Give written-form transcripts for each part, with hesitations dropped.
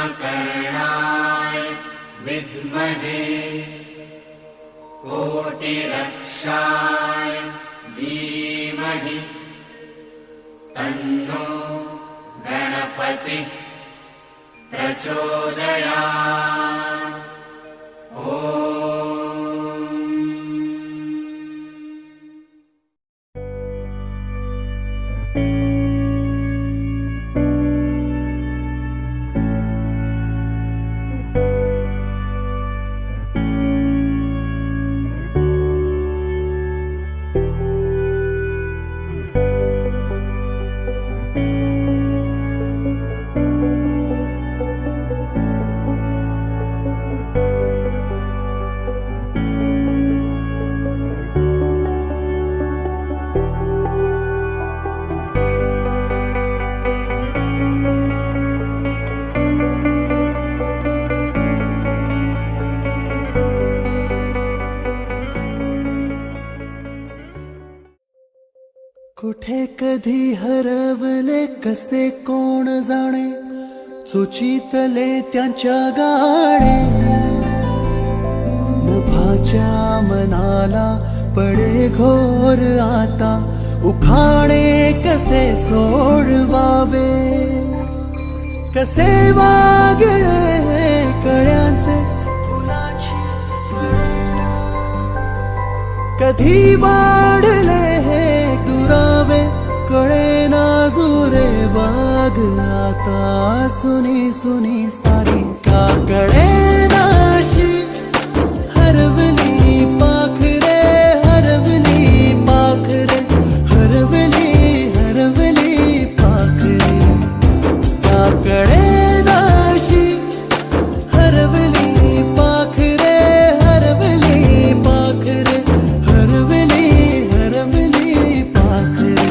उपकर्णाय विद्महे कोटिरक्षाय धीमहि तन्नो गणपतिः प्रचोदयात्। कुठे कधी हरवले कसे कोण जाणे, सुचितले त्यांच्या गाणे. नभाच्या मनाला पडे घोर आता, उखाणे कसे सोडवावे. कसे वागळे कळ्यांचे फुलाची वेळ, कधी वाढले हे दुरावे कळे ना जुरे बाग. आता सुनी सुनी सारी का कळे नाशी, हरवली पाखरे हरवली पाखरे हरवली हरवली पाखरे. का कळे नाशी, हरवली पाखरे हरवली पाखरे हरवली हरवली पाखरे.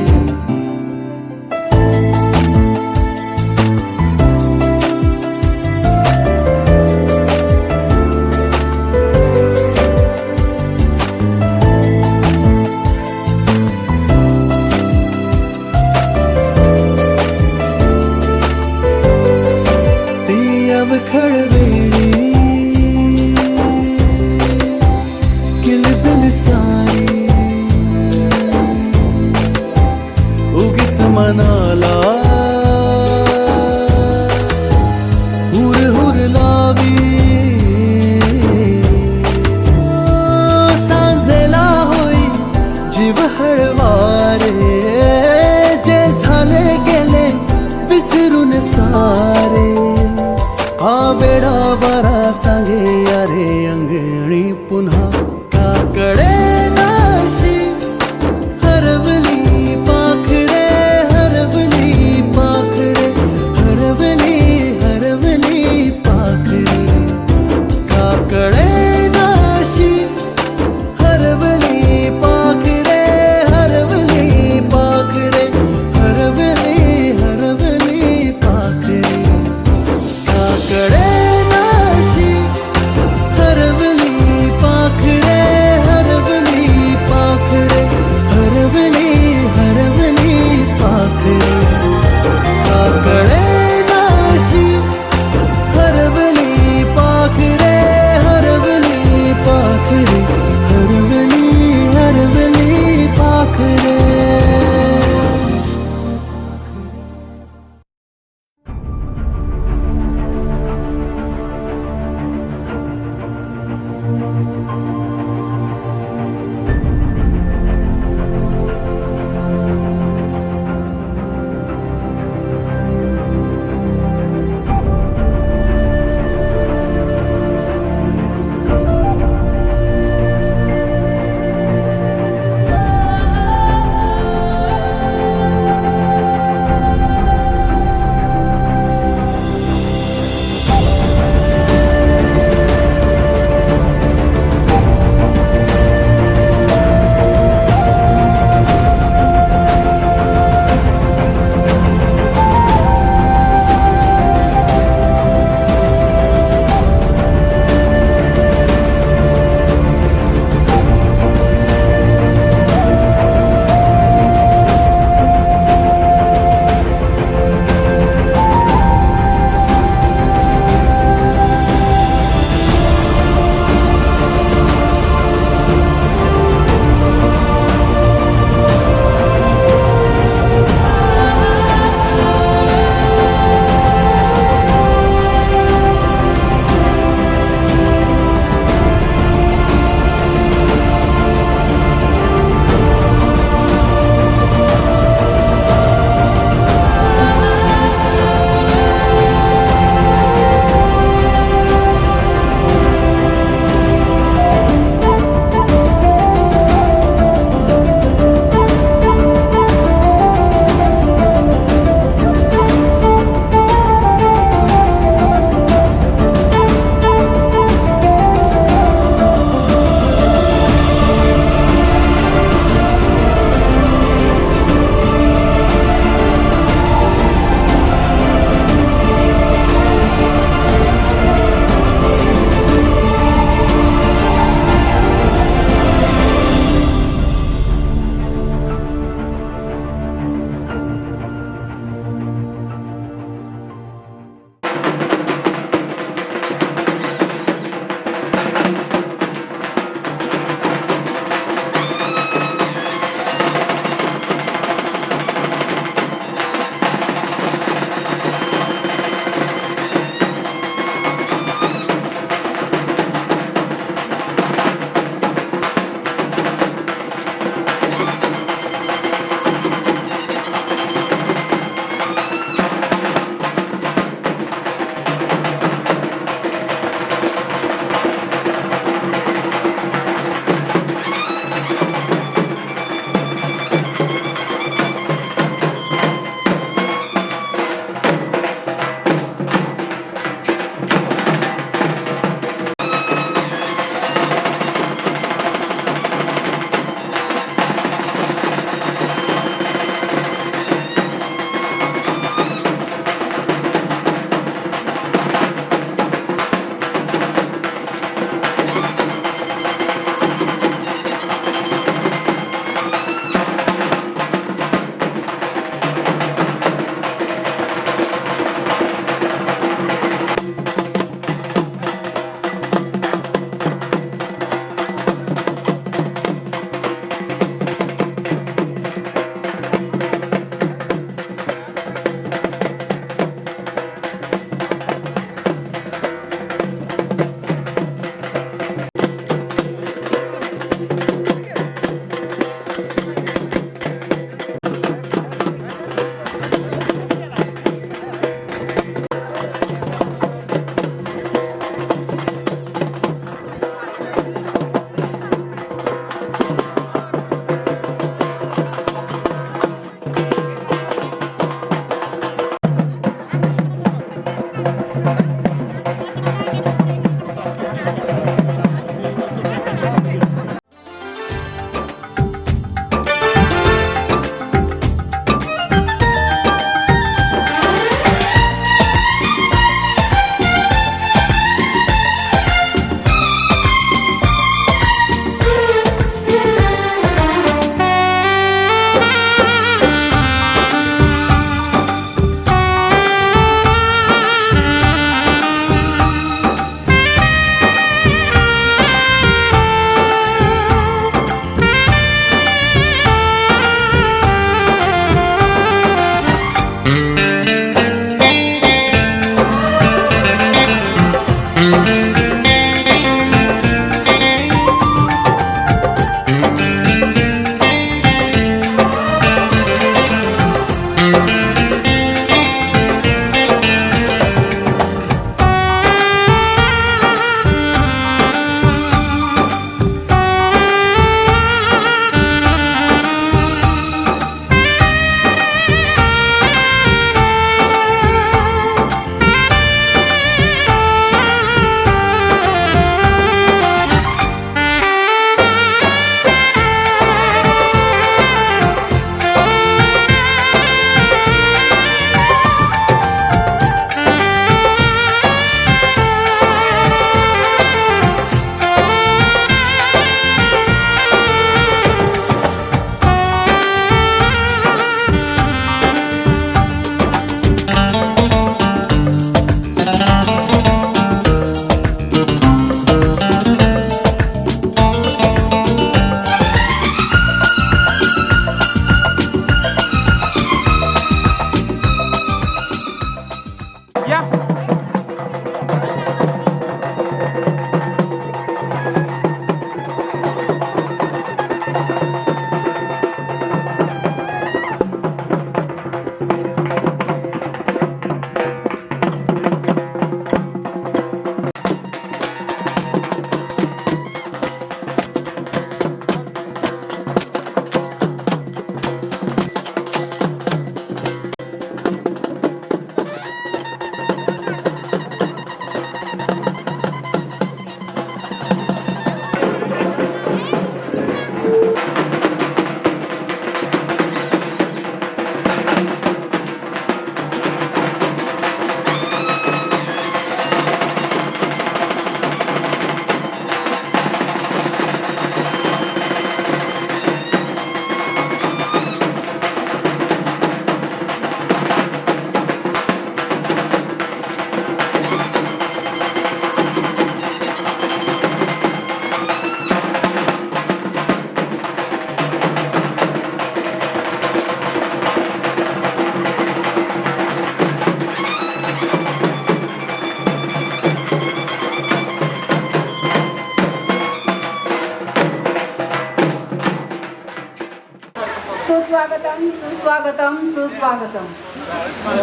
स्वागतम सुस्वागतम.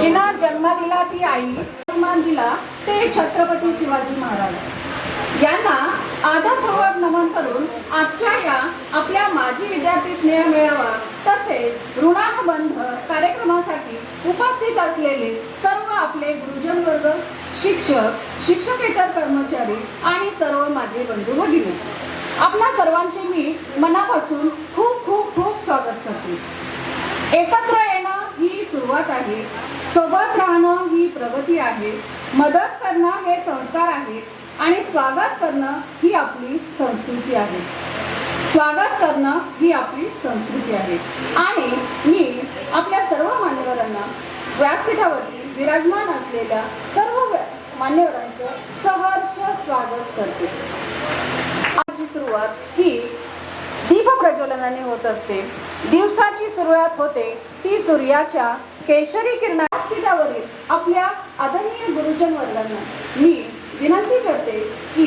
जिना जन्म दिला ती आई, सन्मान दिला ते छत्रपती शिवाजी महाराज यांना आदरपूर्वक नमन करून आजच्या या आपल्या माजी विद्यार्थी स्नेह मेळावा तसेच ऋणानुबंध कार्यक्रमासाठी उपस्थित असलेले सर्व आपले गुरुजन वर्ग, शिक्षक, शिक्षकेतर कर्मचारी आणि सर्व माझे बंधू भगिनी, आपल्या सर्वांचे मी मनापासून खूप खूप खूप स्वागत करते. एकत्र येणं ही सुरुवात आहे, सोबत राहणं ही प्रगती आहे, मदत करणं हे संस्कार आहे आणि स्वागत करणं ही आपली संस्कृती आहे. स्वागत करणं ही आपली संस्कृती आहे. आणि मी आपल्या सर्व मान्यवरांना, व्यासपीठावरती विराजमान असलेल्या सर्व मान्यवरांचं सहर्ष स्वागत करते. आजची सुरुवात ही दीप प्रज्वलनाने होत असते. दिवसाची सुरुवात होते ती सूर्याच्या केशरी किरणावरील आपल्या आदरणीय गुरुजन वर्गांना मी विनंती करते की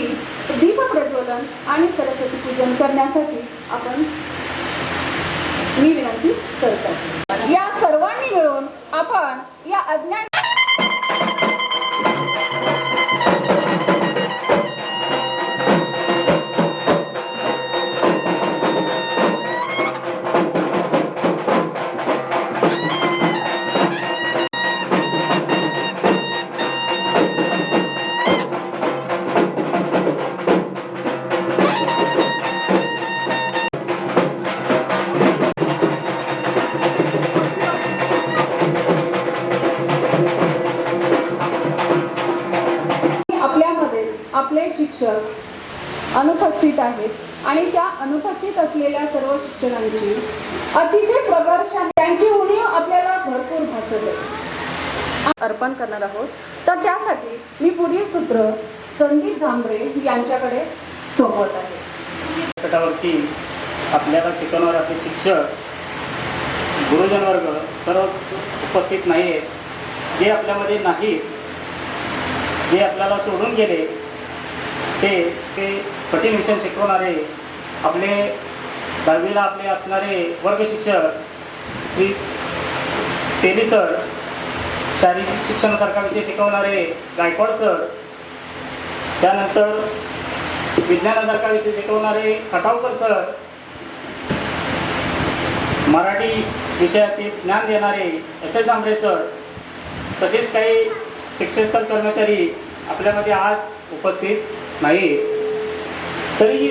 दीप प्रज्वलन आणि सरस्वती पूजन करण्यासाठी मी विनंती करते. या सर्वांनी मिळून आपण या अज्ञान आपले शिक्षक अनुपस्थित आहेत आणि त्या अनुपस्थित असलेल्या सर्व शिक्षकांची अतिशय प्रगर्षाने त्यांची उणीव आपल्याला भरपूर भासत अर्पण करणार आहोत. तर त्यासाठी मी पुढील सूत्र संदीप झांबरे यांच्याकडे सोपवत आहे. पटावरती आपल्याला शिकवणारे आपले शिक्षक, गुरुजन वर्ग सर्व उपस्थित नाही आहेत. जे आपल्यामध्ये नाही, जे आपल्याला सोडून गेले ते कठीण विषय शिकवणारे आपले 10वीला आपले असणारे वर्ग शिक्षक श्री तेली सर, शारीरिक शिक्षणासारखा विषय शिकवणारे गायकवाड सर, त्यानंतर विज्ञानासारखा विषय शिकवणारे खटावकर सर, मराठी विषयातील ज्ञान देणारे एस झांबरे सर, तसेच काही शिक्षकेतर कर्मचारी आपल्यामध्ये आज उपस्थित नाही. तरी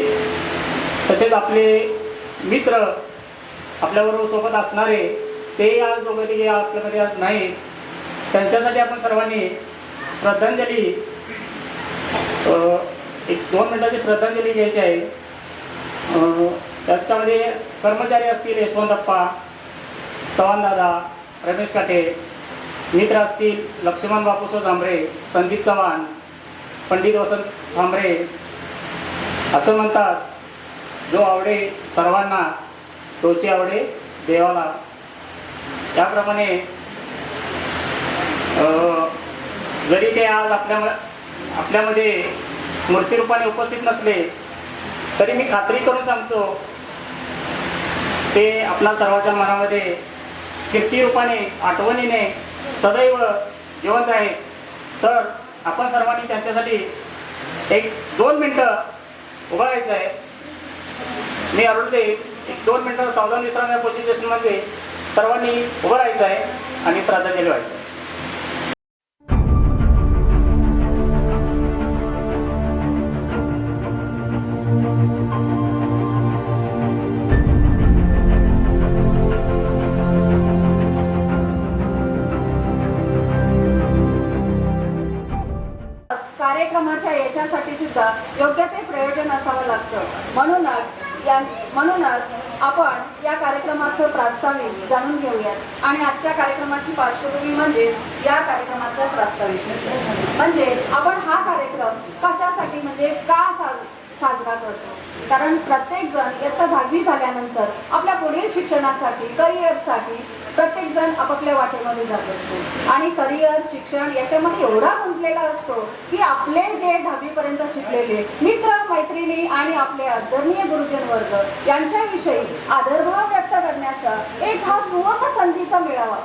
तसेच आपले मित्र आपल्याबरोबर सोबत असणारे ते आज दोघे आपल्यामध्ये आज नाही. त्यांच्यासाठी आपण सर्वांनी श्रद्धांजली, 1-2 मिनिटाची श्रद्धांजली घ्यायची आहे. त्याच्यामध्ये कर्मचारी असतील यशवंतप्पा, चव्हाणदादा, रमेश काटे, मित्र असतील लक्ष्मण बापूसो झांबरे, संदीप चव्हाण, पंडित वसंत झांबरे. असं म्हणतात, जो आवडे सर्वांना तोची आवडे देवाला. त्याप्रमाणे जरी ते आज आपल्यामध्ये मूर्तिरूपाने उपस्थित नसले तरी मी खात्री करून सांगतो ते आपल्या सर्वांच्या मनामध्ये कीर्तिरूपाने, आठवणीने सदैव जिवंत आहे. तर आपण सर्वांनी त्यांच्यासाठी 1-2 मिनिटं उभं राहायचं आहे. मी आरोग्य 1-2 मिनिटं सावधान विश्राम या पोझिशनमध्ये सर्वांनी उभं राहायचं आहे आणि श्रद्धांजली व्हायचं आहे. कार्यक्रमाच्या यशासाठी सुद्धा योग्य ते प्रयोजन असावं लागतं. म्हणूनच आपण या कार्यक्रमाचं प्रास्ताविक जाणून घेऊयात. आणि आजच्या कार्यक्रमाची पार्श्वभूमी म्हणजे या कार्यक्रमाचा प्रास्ताविक म्हणजे आपण हा कार्यक्रम कशासाठी म्हणजे का साजरा करतो. कारण प्रत्येक जण इयत्ता 10वी झाल्यानंतर आपल्या पुढील शिक्षणासाठी, करिअरसाठी प्रत्येक जण आपापल्या वाटेमध्ये जात असतो आणि करिअर, शिक्षण याच्यामध्ये एवढा गुंतलेला असतो की आपले जे 10वी पर्यंत शिकलेले मित्र मैत्रिणी आणि आपले आदरणीय गुरुजन वर्ग यांच्याविषयी आदरभाव व्यक्त करण्यासाठी करण्याचा एक हा सुवर्ण संधीचा मिळावा,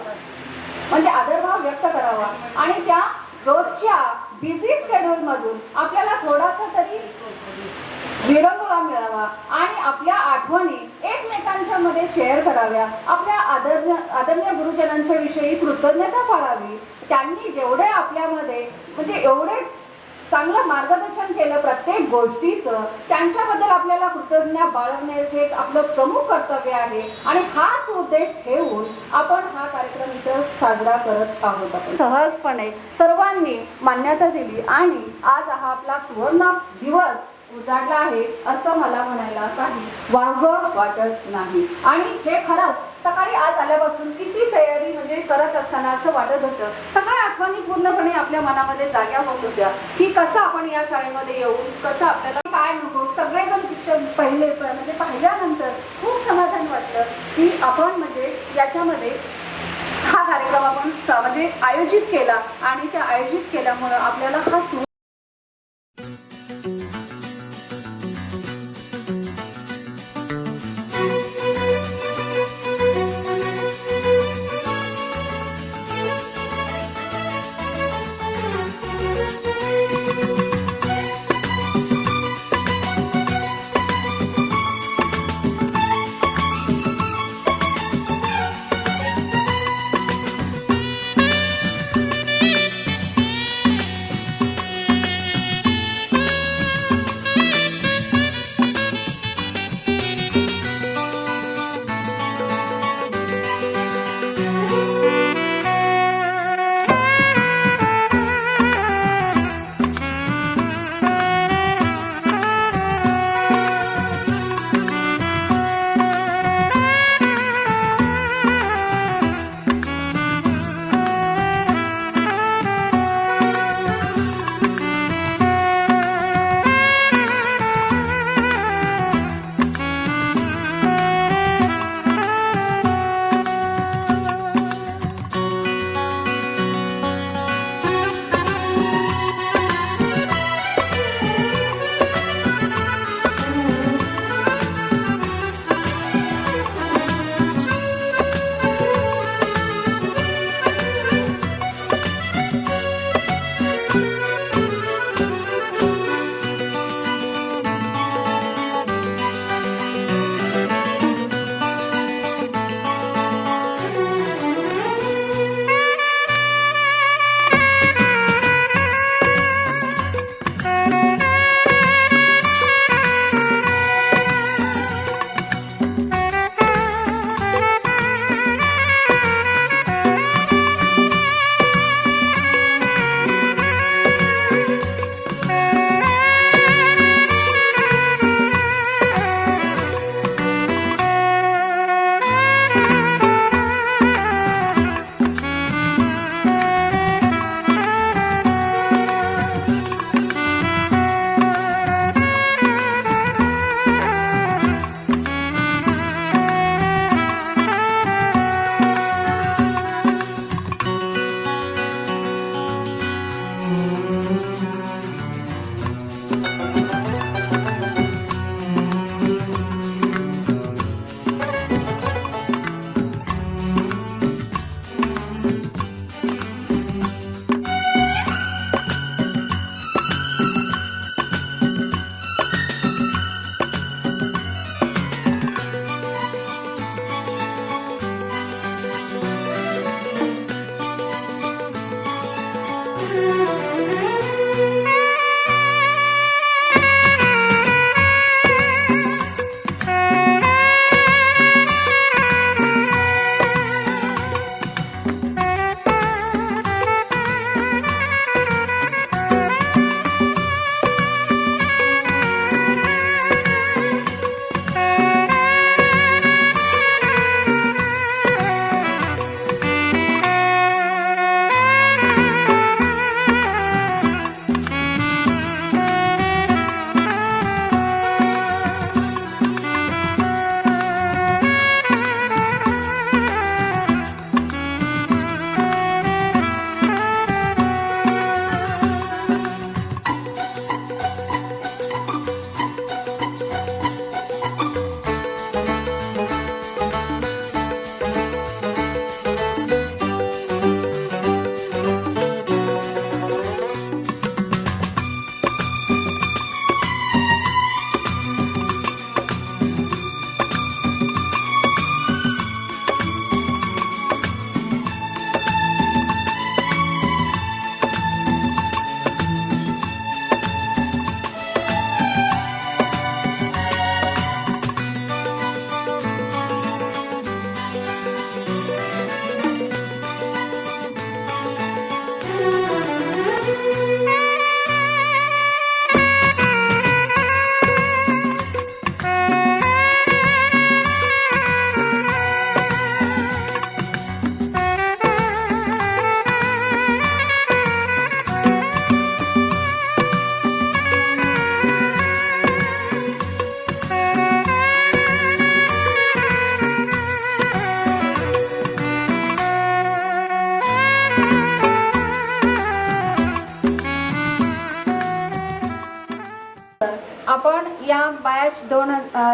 म्हणजे आदरभाव व्यक्त करावा आणि त्या रोजच्या बिझी शेड्यूलमधून आपल्याला थोडासा तरी विरंगुळा मिळावा आणि आपल्या आठवणी एकमेकांच्या मध्ये शेअर कराव्या, आपल्या आदरणीय गुरुजनांच्या विषयी कृतज्ञता पाळावी. त्यांनी जेवढे आपल्यामध्ये म्हणजे एवढे चांगलं मार्गदर्शन केलं प्रत्येक गोष्टीचं, त्यांच्याबद्दल आपल्याला कृतज्ञता बाळगणे हे आपलं प्रमुख कर्तव्य आहे आणि हाच उद्देश ठेवून आपण हा कार्यक्रम इथं साजरा करत आहोत. आपण सहजपणे सर्वांनी मान्यता दिली आणि आज हा आपला सुवर्ण दिवस उजाडला आहे असं मला म्हणायला काही वावगं वाटत नाही. आणि हे खरंच सकाळी आज आल्यापासून किती तयारी म्हणजे करत असताना असं वाटत होतं, सगळ्या आठवणी पूर्णपणे आपल्या मनामध्ये जाग्या होत होत्या की कसं आपण या शाळेमध्ये येऊन कसं आपल्याला काय नको. सगळेजण शिक्षण म्हणजे पाहिल्यानंतर खूप समाधान वाटलं की आपण म्हणजे याच्यामध्ये हा कार्यक्रम आपण म्हणजे आयोजित केला आणि त्या आयोजित केल्यामुळं आपल्याला हा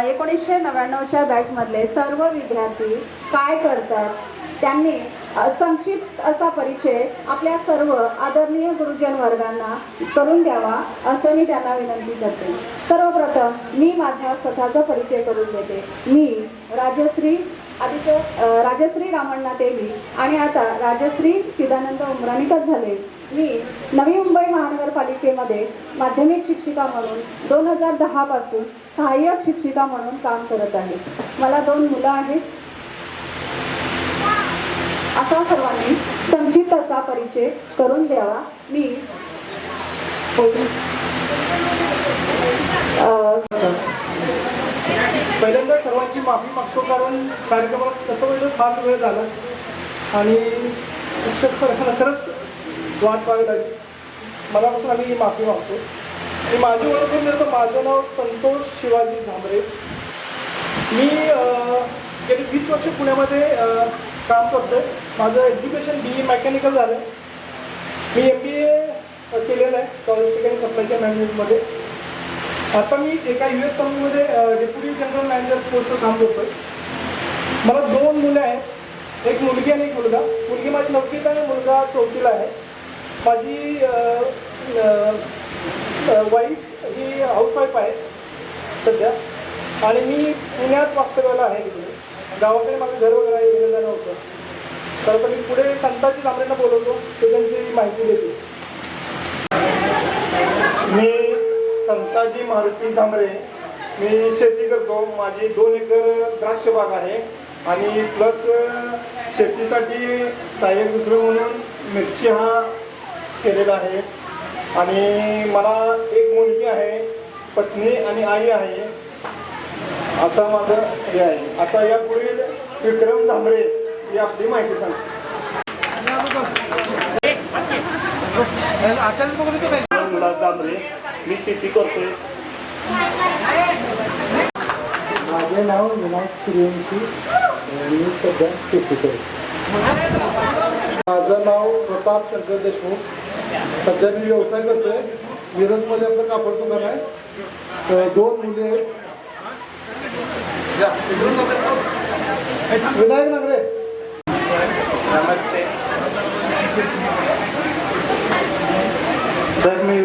1999च्या बॅचमधले सर्व विद्यार्थी काय करतात त्यांनी संक्षिप्त असा परिचय आपल्या सर्व आदरणीय गुरुजन वर्गांना करून द्यावा असं मी त्यांना विनंती करते. सर्वप्रथम मी माझा स्वतःचा परिचय करून देते. मी राजश्री रामण्णा तेली आणि आता राजश्री चिदानंद उमराणीकर झाले. मी नवी मुंबई महानगरपालिकेमध्ये माध्यमिक शिक्षिका म्हणून 2010 पासून सहाय्यक शिक्षिका म्हणून काम करत आहे. मला 2 मुलं आहेत. असा सर्वांनी संक्षिप्त असा परिचय करून द्यावा. मी पहिल्यांदा सर्वांची माफी मागतो, कारण कार्यक्रमात तसं वेळ फार वेळ झाला आणि शिक्षक खरंच वाट पाहावी लागली. मनापासून आम्ही माफी मागतो. आणि माझी ओळख म्हणजे तर माझं नाव संतोष शिवाजी झांबरे. मी गेली 20 वर्ष पुण्यामध्ये काम करतो. माझं एज्युकेशन BE मेकॅनिकल झालं. मी MBA केलेलं आहे लॉजिस्टिक आणि सप्लाय चेन मॅनेजमेंटमध्ये. आता मी एका US कंपनीमध्ये डेप्युटी जनरल मॅनेजर पोस्टवर काम करतो. मला 2 मुलं आहेत, एक मुलगी आणि एक मुलगा. मुलगी माझी 9वीत आणि मुलगा 4थीला आहे. माझी वाईफ ही हाऊसवाईफ आहे सध्या आणि मी पुण्यात वास्तव्याला आहे. गावाकडे माझं घर वगैरे आहे, वेगळं जाणं होतं. तर मी पुढे संताजी झांबरेंना बोलवतो, ते त्यांची माहिती देते. मी संताजी मारुती झांबरे. मी शेती करतो. माझी 2 एकर द्राक्ष बाग आहे आणि प्लस शेतीसाठी सहाय्यक दुसरं म्हणून मिरची हा केलेला आहे. आणि मला एक मुलगी आहे, पत्नी आणि आई आहे. असं माझं हे आहे. आता या पुढील विक्रम झांबरे ही आपली माहिती सांगते. झांबरे, मी शेती करतोय. माझे नाव विनायक सूर्यवंशी. मी सध्या शेती करतो. माझं नाव प्रताप शंकर देशमुख. सध्या मी व्यवसाय करतोय. मिरजमध्ये आपलं कापड दुकान आहे. 2 मुले आहेत. विनायक नागरे. नमस्ते सर, मी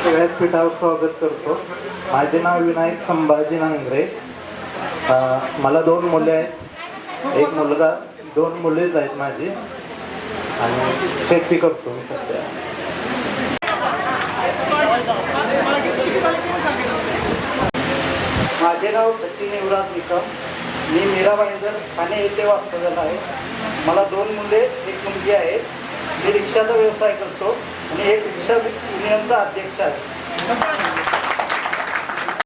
व्यासपीठावर स्वागत करतो. माझे नाव विनायक संभाजी नांगरे. मला 2 मुले आहेत, एक मुलगा, 2 मुलेच आहेत माझी आणि शेती करतो मी सध्या. माझे नाव सचिन युवराज निकम. मी मीराबाईंजर ठाणे येथे वास्तव्याला आहे. मला 2 मुले, एक मुलगी आहे. मी रिक्षाचा व्यवसाय करतो आणि एक रिक्षा युनियनचा अध्यक्ष आहे.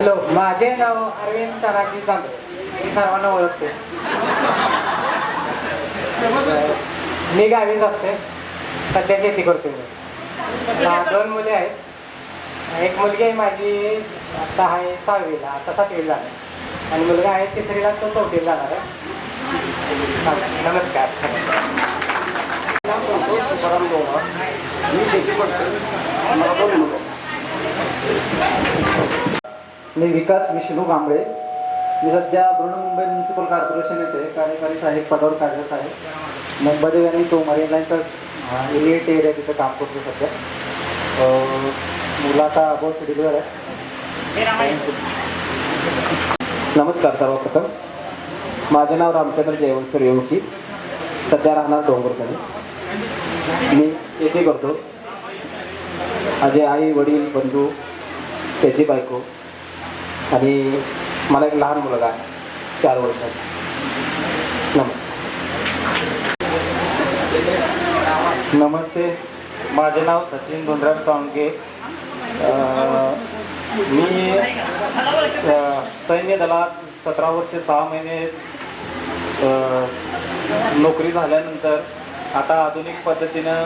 हॅलो, माझे नाव अरविंद तराजी जांभरे. मी सर्वांना ओळखते. मी गावीच असते. सध्या शेती करते. मी 2 मुले आहेत. एक मुलगी आहे माझी, आता आहे 6वीला, आता 7वीला आहे. आणि मुलगा आहे 3रीला, तो 4थीला जाणार आहे. नमस्कार. मी शेती करतो. मला 2 मुलं. मी विकास विष्णू कांबळे. मी सध्या बृहन्मुंबई म्युन्सिपल कॉर्पोरेशन येथे कार्यकारी सहाय्यक पदावर कार्यरत आहे. मुंबई आणि तो मरीन लाईनचा एलिएट एरिया तिथं काम करतो सध्या. मुलाचा अबाउट डिलिव्हर आहे. नमस्कार. सर्वप्रथम माझे नाव रामचंद्र जयवंत सूर्यवंशी. सध्या राहणार डोंगरकडे. मी येथे करतो. माझे आई वडील बंधू, त्याची बायको आणि मला एक लहान मुलगा आहे 4 वर्षाचा. नमस्ते. माझे नाव सचिन धोंडराज सावंके. मी सैन्य दलात 17 वर्ष 6 महिने नोकरी झाल्यानंतर आता आधुनिक पद्धतीनं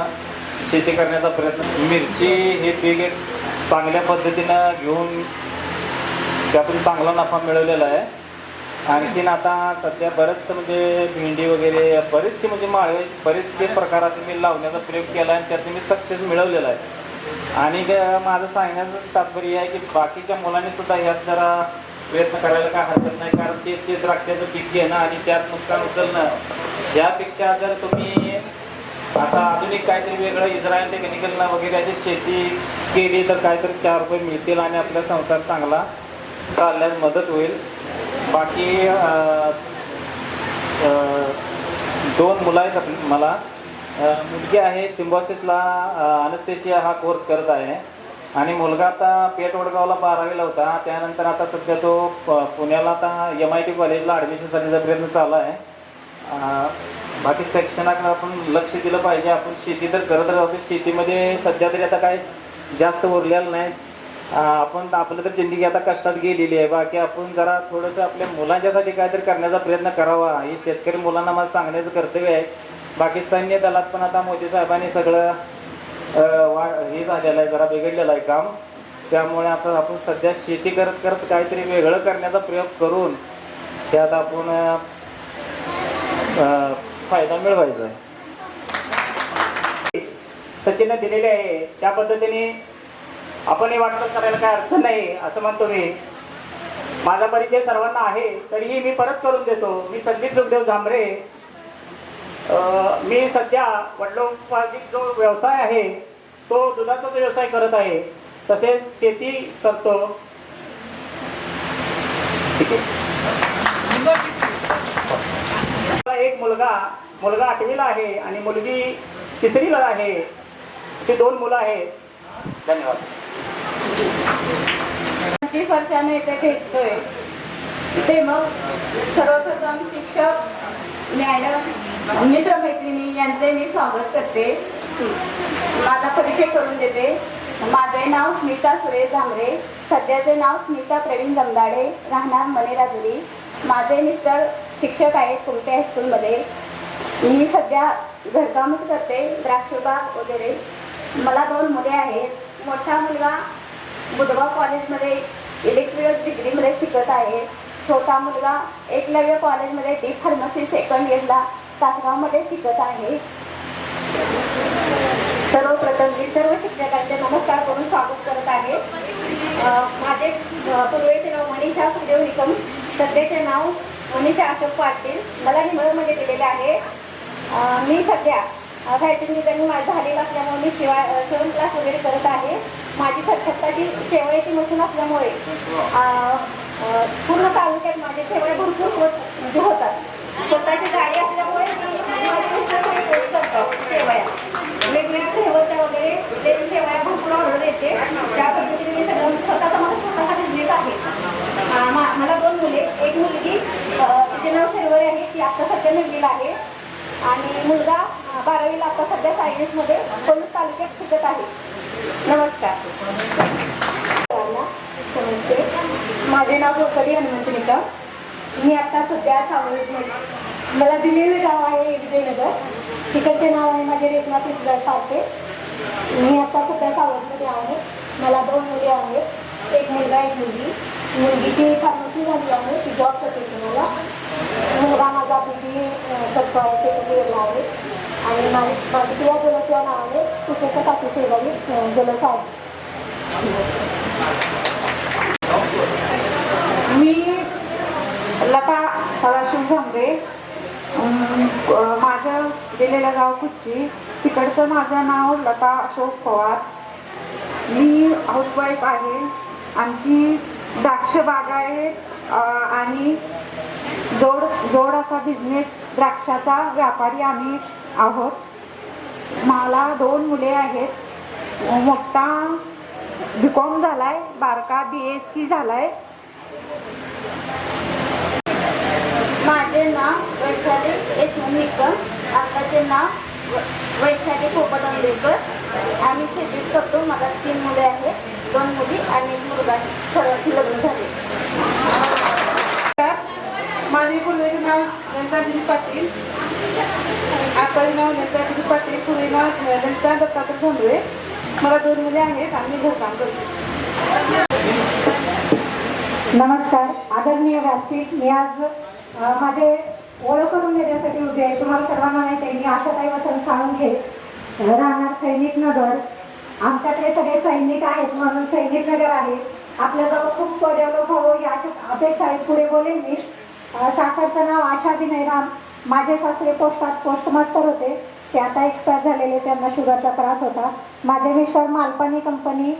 शेती करण्याचा प्रयत्न. मिरची हे पीक एक चांगल्या पद्धतीनं घेऊन त्यातून चांगला नफा मिळवलेला आहे. आणखीन आता सध्या बरेचसं म्हणजे भेंडी वगैरे बरेचसे म्हणजे माळवे बरेचसे प्रकारात मी लावण्याचा प्रयोग केला आणि त्यातून मी सक्सेस मिळवलेला आहे. आणि माझं सांगण्याचं तात्पर्य आहे की बाकीच्या मुलांनी सुद्धा ह्यात जरा प्रयत्न करायला काय हरकत नाही, कारण ते द्राक्षाचं पीक घेणं आणि त्यात नुकसान उचलणं यापेक्षा जर तुम्ही असा आधुनिक काहीतरी वेगळं इस्रायल टेक्निकलला वगैरे अशी शेती केली तर काहीतरी 4 रुपये मिळतील आणि आपला संसार चांगला चालण्यास मदत होईल. बाकी 2 मुलं आहेत मला. मुलगी आहे सिम्बॉसिसला अनस्थेशिया हा कोर्स करत आहे आणि मुलगा आता पेठ वडगावला 12वीला होता. त्यानंतर आता सध्या तो पुण्याला आता MIT कॉलेजला ॲडमिशनसाठीचा प्रयत्न चालू आहे. बाकी शिक्षणाकडे आपण लक्ष दिलं पाहिजे. आपण शेती तर करत राहतो, शेतीमध्ये सध्या तरी आता काय जास्त उरलेलं नाही. आपण आपलं तर जिंदगी आता कष्टात गेलेली आहे. बाकी आपण जरा थोडंसं आपल्या मुलांच्यासाठी काहीतरी करण्याचा प्रयत्न करावा हे शेतकरी मुलांना मला सांगण्याचं कर्तव्य आहे. बाकी सैन्य दलात पण आता मोदी साहेबांनी सगळं हे झालेलं आहे, जरा बिघडलेलं आहे काम. त्यामुळे आता आपण सध्या शेती करत करत काहीतरी वेगळं करण्याचा प्रयोग करून त्यात आपण फायदा मिळवायचा आहे. सचिनने दिलेले आहे त्या पद्धतीने आपणही वाटचाल करायला काय अर्थ नाही असं म्हणतो मी. माझा परिचय सर्वांना आहे तरीही मी परत करून देतो. मी संदीप सुखदेव झांबरे. मी सध्या वडिलोपार्जित जो व्यवसाय आहे तो दुधाचा व्यवसाय करत आहे, तसेच शेती करतो. एक मुलगा 8वीला आहे आणि मुलगी 3रीला आहे. ती 2 मुलं आहेत. धन्यवाद. 25 वर्षाने इथे भेटतोय ते मग सर्वप्रथम शिक्षक, मॅडम, मित्रमैत्रिणी यांचे मी स्वागत करते. माझा परिचय करून देते. माझे नाव स्मिता सुरेश झांबरे. सध्याचे नाव स्मिता प्रवीण जमदाडे, राहणार मनेराजुरी. माझे मिस्टर शिक्षक आहेत कुमटे हायस्कूलमध्ये. मी सध्या घरकामच करते, द्राक्षबाग वगैरे. मला 2 मुले आहेत. मोठा मुलगा बुधगाव कॉलेजमध्ये इलेक्ट्रिकल डिग्रीमध्ये शिकत आहे. छोटा मुलगा एकलव्य कॉलेजमध्ये डी फार्मसी 2nd इयरला तासगावमध्ये शिकत आहे. सर्वप्रथम मी सर्व शिक्षकांचे नमस्कार करून स्वागत करत आहे. माझे पूर्वेचे नाव मनीषा सुखदेव निकम, सध्याचे नाव मनीषा अशोक पाटील. मला निममध्ये दिलेले आहे. मी सध्या फॅशन डिझायनिंग झालेलं असल्यामुळे मी शिवण क्लास वगैरे करत आहे. माझी स्वतःची शेवयाची मशीन असल्यामुळे पूर्ण तालुक्यात माझे शेवया भरपूर होतात. स्वतःची गाडी असल्यामुळे मी करतो शेवया वेगवेगळ्या फ्लेवरच्या वगैरे शेवया भरपूर ऑर्डर येते. त्या पद्धतीने मी सगळं स्वतःचा मला छोटासा बिझनेस आहे. मला 2 मुले, एक मुलगी तिचे नाव शर्वरी आहे, ती आता सध्या 9वीला आहे. आणि मुलगा 12वीला आता सध्या सायन्समध्ये पलूस तालुक्यात शिकत आहे. नमस्कार. माझे नाव गोकरी हनुमंत निकम. मी आता सध्या सावळीमध्ये, मला दिलेलं गाव आहे विजयनगर. तिकडचे नाव आहे माझे रेखनाथ इस्रायल पाटे. मी आता सध्या सावळीमध्ये आहे. मला 2 मुले आहेत, एक मुलगा एक मुलगी. मुलगीची फार्मसी झाली आहे, ती जॉब करते तुम्हाला. मुलगा माझा PG करतो आहे, ते आहे. आणि माझी प्रिया जलस या नावाने कुठेच्या काकी शेजारी जलस आहे. मी लता सदाशिव झांबरे. माझं दिलेलं गाव कुच्ची. तिकडचं माझं नाव लता अशोक पवार. मी हाऊसवाईफ आहे. आमची द्राक्ष बाग आहे आणि जोड असा बिझनेस, द्राक्षाचा व्यापारी आम्ही आहोत. मला 2 मुले आहेत. मोठा BCom झालाय, बारका BSc झालाय. माझे नाव वैशाली यशवंत निकम. आताचे नाव वैशाली पोपट आंबेडकर. आम्ही शेतीच करतो. मला 3 मुले आहेत, 2 मुली आणि 1 मुलगा. सर्वांची लग्न झाले. माझे पूर्वीचे नाव ललितागिरी पाटील. आताचे नाव ललितागिरी पाटील. पूर्वी नाव ललिता दत्तात्रय झांबरे. मला 2 मुले आहेत. आम्ही घरकाम करतो. नमस्कार. आदरणीय व्यासपीठ, मी आज माझे ओळख करून देण्यासाठी उभे आहे. तुम्हाला सर्वांना माहिती आहे मी आशाताई वसंत साळुंखे, राहणार सैनिक नगर. आमच्याकडे सगळे सैनिक आहेत म्हणून सैनिक नगर आहे. आपल्या गाव खूप डेव्हलप व्हावं ही अपेक्षा आहे. पुढे बोलेन मी. सासरचं नाव आशा विनयराम. माझे सासरे पोस्टमास्टर होते. ते आता एक्सपायर झालेले. त्यांना शुगरचा त्रास होता. माझे मिस्टर मालपाणी कंपनी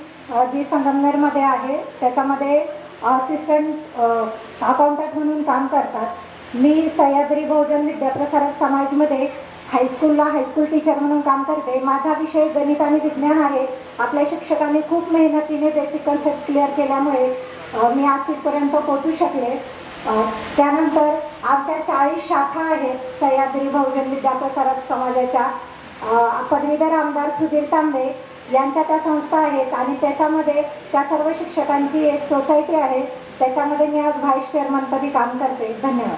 जी संगमनेरमध्ये आहे त्याच्यामध्ये असिस्टंट अकाउंटंट म्हणून काम करतात. मी सह्याद्री बहुजन विद्याप्रसारक समाजमध्ये हायस्कूल टीचर म्हणून काम करते. माझा विषय गणित आणि विज्ञान आहे. आपल्या शिक्षकांनी खूप मेहनतीने बेसिक कन्सेप्ट क्लिअर केल्यामुळे मी आज तिथपर्यंत पोहोचू शकले. त्यानंतर आमच्या 40 शाखा आहेत सह्याद्री बहुजन विद्याप्रसारक समाजाच्या. पदवीधर आमदार सुधीर तांबे यांच्या त्या संस्था आहेत आणि त्याच्यामध्ये त्या सर्व शिक्षकांची एक सोसायटी आहे. त्याच्यामध्ये मी आज व्हाईस चेअरमनपदी काम करते. धन्यवाद.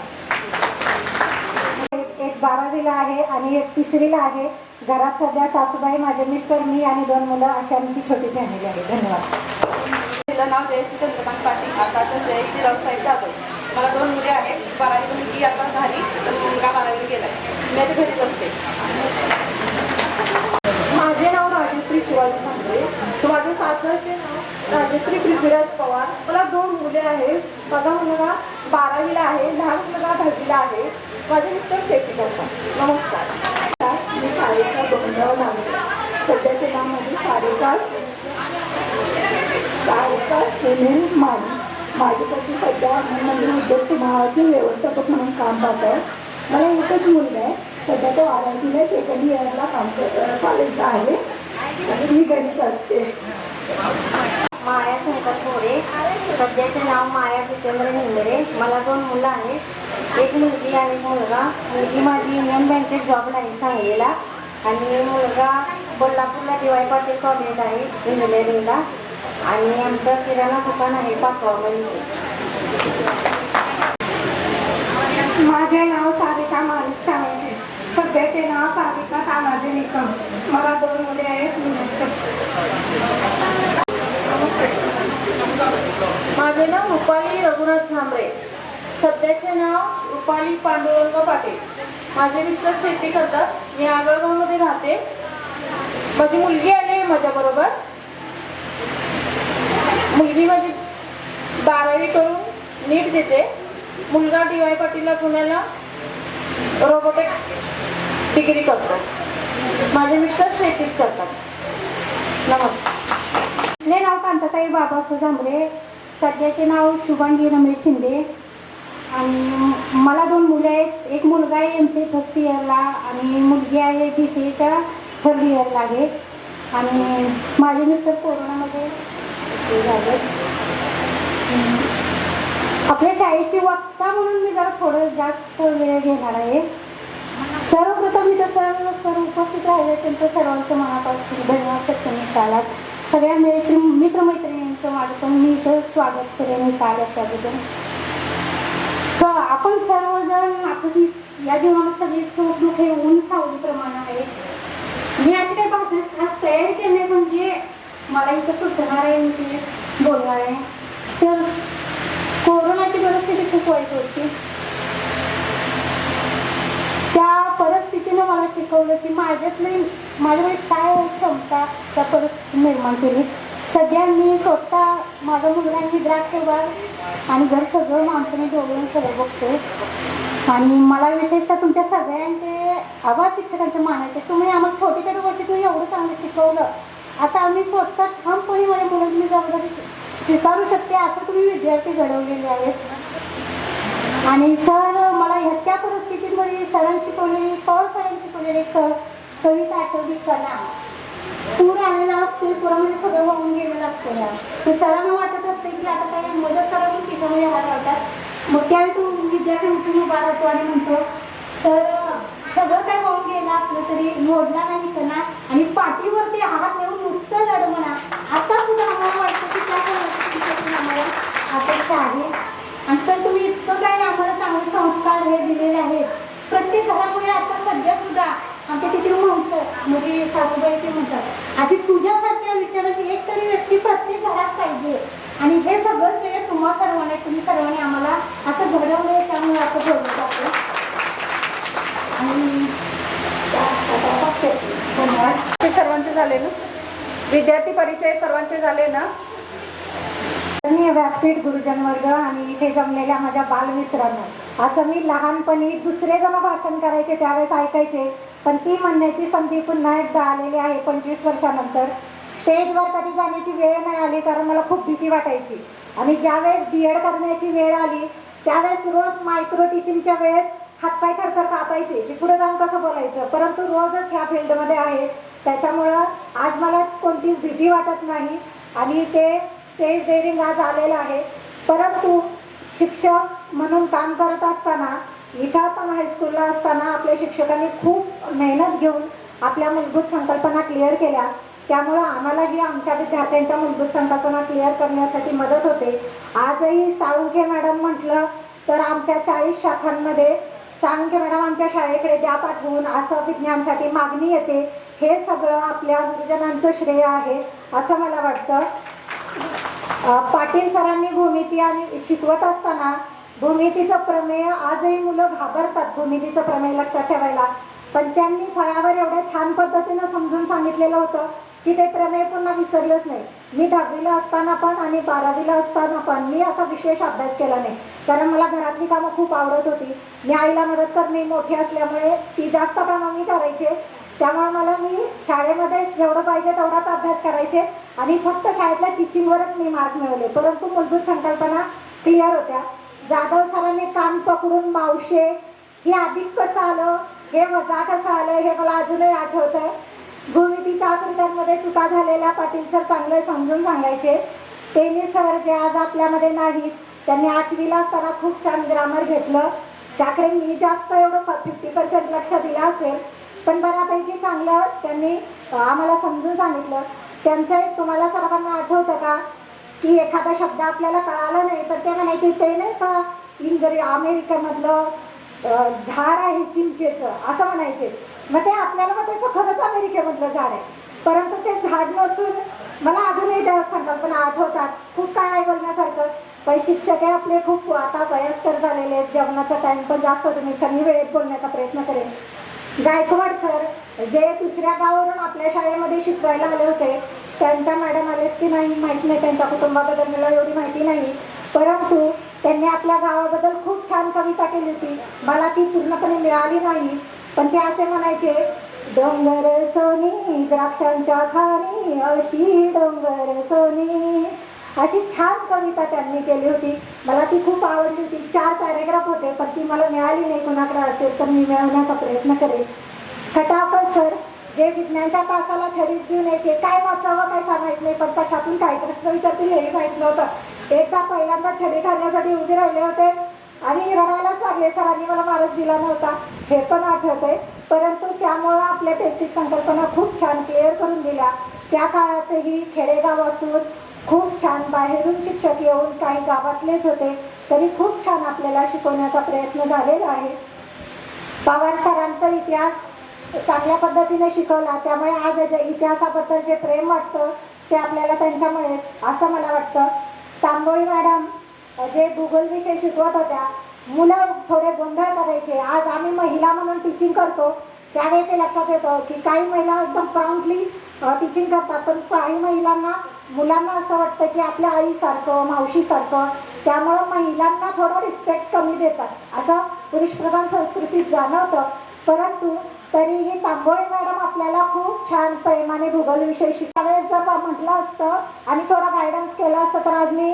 एक 12वीला आहे आणि एक 3रीला आहे. घरात सध्या सासूबाई, माझे मिस्टर, मी आणि 2 मुलं अशी आमची छोटी फॅमिली आहे. धन्यवाद. तिला नाव जयश्री चंद्रकांत पाटील, आता जयश्री रावसाहेब जाधव. मला 2 मुले आहेत. 12वी मुलगी आता झाली, मुलगा 12वी गेला. मी आता घरीच असते. माझे नाव राजश्री शिवाजी सांगते. माझे सासरचे नाव राजश्री पृथ्वीराज पवार. मला 2 मुले आहेत. माझा मुलगा 12वीला आहे, लहान मुलगा 10वीला आहे. माझे मिस्टर शेती करतात. नमस्कार. मी शाळेचा गोंधळ नाव. सध्याचे नाव माझे सारेका सुनील माने. माझे पती सध्या म्हणजे उद्योग समूहाचे व्यवस्थापक म्हणून काम पाहतात. मला एकच मुलगा आहे. सध्या तो आरआयटीला सेकंड इयरला काम कॉलेजला आहे आणि मी गणित असते. माया शंकर थोडे. सध्याचे नाव माया जितेंद्र हिंगरे. मला 2 मुलं आहेत. एक मुलगी आणि एक मुलगा. मुलगी माझी युनियन बँकेत जॉबला आहे सांगलीला आणि मुलगा कोल्हापूरला DY पाटील कॉलेज आहे इंजिनिअरिंगला आणि आमचं किराणा दुकान आहे पाचवामध्ये. माझे नाव सारिका मालिक सावंते. सध्याचे नाव सारिका तानाजी निकम. मला 2 मुले आहेत. माझे नाव रुपाली रघुनाथ झांबरे. सध्याचे नाव रुपाली पांडुरंग पाटील. माझे मिस्टर शेती करतात. मी आगळगावमध्ये राहते. माझी मुलगी आली माझ्याबरोबर. मुलगी माझी 12वी करून नीट देते. मुलगा DY पाटीलला पुण्याला रोबोटिक्स डिग्री करतो. माझे मिस्टर शेतीच करतात. नमस्कार. आपले नाव कांताताई बाबासाहेब झांबरे. सध्याचे नाव शुभांगी रमेश शिंदे आणि मला 2 मुले आहेत. एक मुलगा आहे MCA फर्स्ट इयरला आणि मुलगी आहे BCAच्या 3rd इयरला आहे आणि माझे मिस्टर कोरोनामध्ये झाले. आपल्या शाळेची वक्ता म्हणून मी जरा थोडं जास्त वेळ घेणार आहे. सर्वप्रथम मी सर्व उपस्थित राहिले त्यांचं सर्वांचं मनापासून धन्यवाद सत्कार. सगळ्या मित्रमैत्रिणींचं माझं पण मी इथं स्वागत करेन त्याबद्दल. आपण सर्वजण आपली या जीवनात सगळी सुख दुःख हे ऊन सावलीप्रमाणे आहे. मी अशी काही भाषण खास तयारी केली म्हणजे मला इथं सुचणार आहे, मी बोलणार आहे. तर कोरोनाची परिस्थिती खूप वाईट होती. त्या परिस्थितीनं मला शिकवलं की माझ्याकडे काय क्षमता त्या परिस्थिती निर्माण केली. सध्या मी स्वतः माझा मुलगा आणि द्राक्ष बाग आणि घर सगळं माणसाने डोळून सगळं बघतोय आणि मला विशेषतः तुमच्या सगळ्यांचे आभार शिक्षकांचे मानायचे. तुम्ही आम्हाला छोटी छोटी गोष्टी एवढं चांगलं शिकवलं. आता आम्ही स्वतः ठामपणे माझ्या मुलांनी जबाबदारी स्वीकारू शकते असं तुम्ही विद्यार्थी घडवलेले आहेत. आणि सर मला ह्याच्या परिस्थितीमध्ये सरांनी शिकवलेली पवार सरांनी शिकवलेली कविता आठवली कला. पूर आलेला असते, पुरामध्ये सगळं वाहून गेलेलं असतं ना. तर सरांना वाटत असते की आता काही मदत करावी तिच्यामध्ये हात लावतात. मग त्यावेळी तो विद्यार्थी उठून उभा राहतो आणि म्हणतो तर सगळं काय वाहून गेलं असलं तरी मोडला नाही कणा आणि पाठीवरती हात ठेवून नुसतं लढ म्हणा. आता सुद्धा आम्हाला वाटतं की त्या परिस्थितीपासून आम्हाला अपेक्षा आहे. आणि सर तुम्ही इतकं काय आम्हाला चांगले संस्कार हे दिलेले आहेत. प्रत्येक घरामुळे आता सध्या सुद्धा आमच्या तिथे म्हणतात म्हणजे सासूबाई ते म्हणतात आधी तुझ्यासारख्या विचाराची एक तरी व्यक्ती प्रत्येक घरात पाहिजे. आणि हे सगळं श्रेय तुम्हा सर्वांना तुम्ही सर्वांनी आम्हाला असं घडवलंय त्यामुळे असं बोलत जातो. आणि धन्यवाद. ते सर्वांचं झालेलं विद्यार्थी परिचय सर्वांचे झाले ना? मी व्यासपीठ गुरुजन वर्ग आणि इथे जमलेल्या माझ्या बालमित्रांनो, असं मी लहानपणी दुसरे जण भाषण करायचे त्यावेळेस ऐकायचे, पण ती म्हणण्याची संधी पुन्हा एकदा आलेली आहे 25 वर्षानंतर. स्टेजवर कधी जाण्याची वेळ नाही आली कारण मला खूप भीती वाटायची. आणि ज्यावेळेस BEd करण्याची वेळ आली त्यावेळेस रोज मायक्रो टीचिंगच्या वेळेस हातपाय थरथर कापायचे की पुढे जाऊन कसं बोलायचं, परंतु रोजच ह्या फील्डमध्ये आहे त्याच्यामुळं आज मला कोणतीच भीती वाटत नाही आणि ते स्टेज डेअरिंग आज आलेलं आहे. परंतु शिक्षक म्हणून काम करत असताना इथं पण हायस्कूलला असताना आपल्या शिक्षकांनी खूप मेहनत घेऊन आपल्या मूलभूत संकल्पना क्लिअर केल्या. त्यामुळं आम्हालाही आमच्या विद्यार्थ्यांच्या मूलभूत संकल्पना क्लिअर करण्यासाठी मदत होते. आजही साळुंखे मॅडम म्हटलं तर आमच्या 40 शाखांमध्ये साळुंखे मॅडम आमच्या शाळेकडे द्या पाठवून असं विज्ञानसाठी मागणी येते. हे सगळं आपल्या गुरुजनांचं श्रेय आहे असं मला वाटतं. पाटील सरांनी भूमिती आणि शिकवत असताना भूमितीचं प्रमेय आजही मुलं घाबरतात भूमितीचं प्रमेय लक्षात ठेवायला, पण त्यांनी फळ्यावर एवढ्या छान पद्धतीनं समजून सांगितलेलं होतं की ते प्रमेय पुन्हा विसरलंच नाही. मी 10वीला असताना पण आणि 12वीला असताना पण मी असा विशेष अभ्यास केला नाही कारण मला घरातली कामं खूप आवडत होती. मी आईला मदत करणे मोठी असल्यामुळे ती जास्त कामं मी करायचे, त्यामुळे मला मी शाळेमध्ये जेवढं पाहिजे तेवढाच अभ्यास करायचे आणि फक्त शाळेतल्या टीचिंगवरच मी मार्क मिळवले, परंतु मूलभूत संकल्पना क्लिअर होत्या. जाधव सरांनी कान पकडून मावशे हे अधिक कसं आलं, हे वजा कसं आलं हे मला अजूनही आठवत आहे. भूमितीच्या आकृत्यांमध्ये चुका झालेल्या पाटील सर चांगले समजून सांगायचे. तेनी सर जे आज आपल्यामध्ये नाहीत त्यांनी 8वीला असताना खूप छान ग्रामर घेतलं, त्याकडे मी जास्त एवढं 50% लक्ष दिलं असेल, पण बऱ्यापैकी चांगलं त्यांनी आम्हाला समजून सांगितलं. त्यांचं एक तुम्हाला सर्वांना आठवतं का की एखादा शब्द आपल्याला कळाला नाही तर ते म्हणायचे ते नाही का इंग्रजी अमेरिकेमधलं झाड आहे चिंचेचं असं म्हणायचे. मग ते आपल्याला वाटायचं खरंच अमेरिकेमधलं झाड आहे, परंतु ते झाड नसून मला अजूनही त्या संकल्पना आठवतात. खूप काय आहे बोलण्यासारखं, पण शिक्षक आहे आपले खूप आता वयस्कर झालेले आहेत, जेवणाचा टाइम पण जास्त तुम्ही कमी वेळेत बोलण्याचा प्रयत्न करेन. गायकवाड सर जे दुसऱ्या गावावरून आपल्या शाळेमध्ये शिकवायला आले होते, त्यांच्या मॅडम आलेत की नाही माहीत नाही, त्यांच्या कुटुंबाबद्दल मला एवढी माहिती नाही, परंतु त्यांनी आपल्या गावाबद्दल खूप छान कविता केली होती. मला ती पूर्णपणे मिळाली नाही, पण ते असे म्हणायचे, डोंगर सोनी द्राक्षांच्या खाणी अशी डोंगर सोनी, अशी छान कविता त्यांनी केली होती. मला ती खूप आवडली होती. 4 पॅरेग्राफ होते, पण ती मला मिळाली नाही. कुणाकडे असेल तर मी मिळवण्याचा प्रयत्न करेन. खटापट सर जे विज्ञानच्या तासाला छडीच घेऊन यायचे, काय वाचावं काय सांगायचं नाही, पण कशातून काय प्रश्न विचारतील हेही माहीत नव्हतं. एकदा पहिल्यांदा छडी खाण्यासाठी उभे राहिले होते आणि रडायलाच लागले, सरांनी मला मार्क दिला नव्हता हे पण आठवतंय, परंतु त्यामुळं आपल्या बेसिक संकल्पना खूप छान क्लिअर करून दिल्या. त्या काळातही खेडेगाव असून खूप छान बाहेरून शिक्षक येऊन काही गावातलेच होते तरी खूप छान आपल्याला शिकवण्याचा प्रयत्न झालेला आहे. पवार सरांचा इतिहास चांगल्या पद्धतीने शिकवला, त्यामुळे आज इतिहासाबद्दल जे प्रेम वाटतं ते आपल्याला त्यांच्यामुळे असं मला वाटतं. तांबोळी मॅडम जे भूगोल विषय शिकवत होत्या, मुलं थोडे गोंधळ करायचे. आज आम्ही महिला म्हणून टीचिंग करतो त्यावेळेस ते लक्षात येतं की काही महिला एकदम प्राऊडली टीचिंग करतात, पण काही मुलांना असं वाटतं की आपल्या आईसारखं मावशीसारखं, त्यामुळं महिलांना थोडं रिस्पेक्ट कमी देतात असं पुरुषप्रधान संस्कृतीत जाणवतं. परंतु तरीही तांबोळी मॅडम आपल्याला खूप छान प्रेमाने भूगोल विषय शिकावेस जर म्हटलं असतं आणि थोडा गायडन्स केला असतं तर आज मी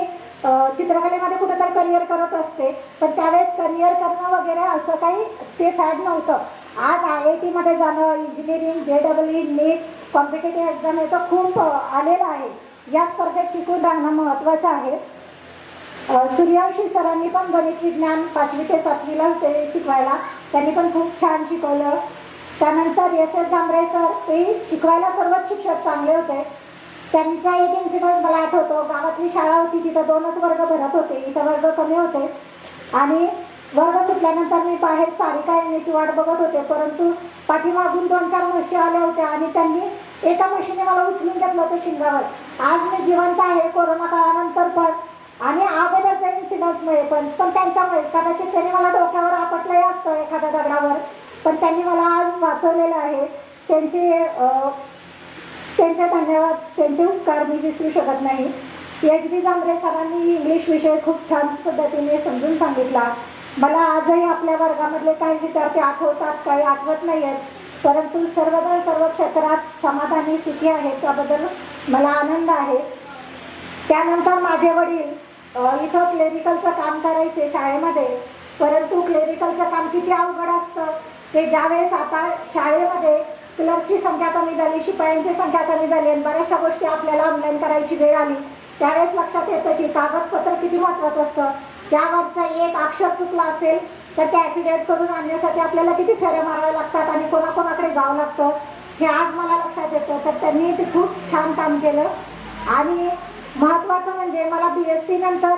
चित्रकलेमध्ये कुठेतरी करिअर करत असते, पण त्यावेळेस करिअर करणं वगैरे असं काही ते फॅड नव्हतं. आज IIT मध्ये जाणं, इंजिनिअरिंग, JEE, नीट, कॉम्पिटेटिव्ह एक्झाम याचं खूप आलेलं आहे. या स्पर्धेत टिकून राहणं महत्त्वाचं आहे. सूर्यवंशी सरांनी पण गणित विज्ञान 5वी ते 7वीला होते शिकवायला, त्यांनी पण खूप छान शिकवलं. त्यानंतर SS जांभरे सर ते शिकवायला सर्वच शिक्षक चांगले होते. त्यांचा एक इन्सिडेंट मला आठवतो, गावातली शाळा होती तिथं 2च वर्ग भरत होते, इथं वर्ग कमी होते आणि वर्ग सुटल्यानंतर मी बाहेर सारिका येण्याची वाट बघत होते, परंतु पाठीमागून 2-4 म्हशी आल्या होत्या आणि त्यांनी एका म्हशीने मला उचलून घेतलं होतं शिंगावर. आज मी जिवंत आहे कोरोना काळानंतर पण आणि अगोदरच्या इन्सिडन्समुळे पण त्यांच्यामुळे कदाचित त्यांनी मला डोक्यावर आपटलंही असतं एखाद्या दगडावर, पण त्यांनी मला आज वाचवलेलं आहे. त्यांनी त्यांचे धन्यवाद, त्यांचे उपकार मी विसरू शकत नाही. PhD जांभरे सरांनी इंग्लिश विषय खूप छान पद्धतीने समजून सांगितला. मला आजही आपल्या वर्गामधले काही विद्यार्थी आठवतात, काही आठवत नाही आहेत, परंतु सर्वजण सर्व क्षेत्रात समाधानी सुखी आहेत, त्याबद्दल मला आनंद आहे. त्यानंतर माझे वडील इथं क्लेरिकलचं काम करायचे शाळेमध्ये, परंतु क्लेरिकलचं काम किती अवघड असतं ते ज्यावेळेस आता शाळेमध्ये क्लर्कची संख्या कमी झाली, शिपायांची संख्या कमी झाली आणि बऱ्याचशा गोष्टी आपल्याला ऑनलाईन करायची वेळ आली, त्यावेळेस लक्षात येतं की कागदपत्र किती महत्त्वाचं असतं. त्यावरचं एक अक्षर चुकलं असेल तर ते ॲफिडेविट करून आणण्यासाठी आपल्याला किती फेऱ्या माराव्या लागतात आणि कोणाकोणाकडे जावं लागतं हे आज मला लक्षात येतं. तर त्यांनी ते खूप छान काम केलं. आणि महत्त्वाचं म्हणजे मला BSc नंतर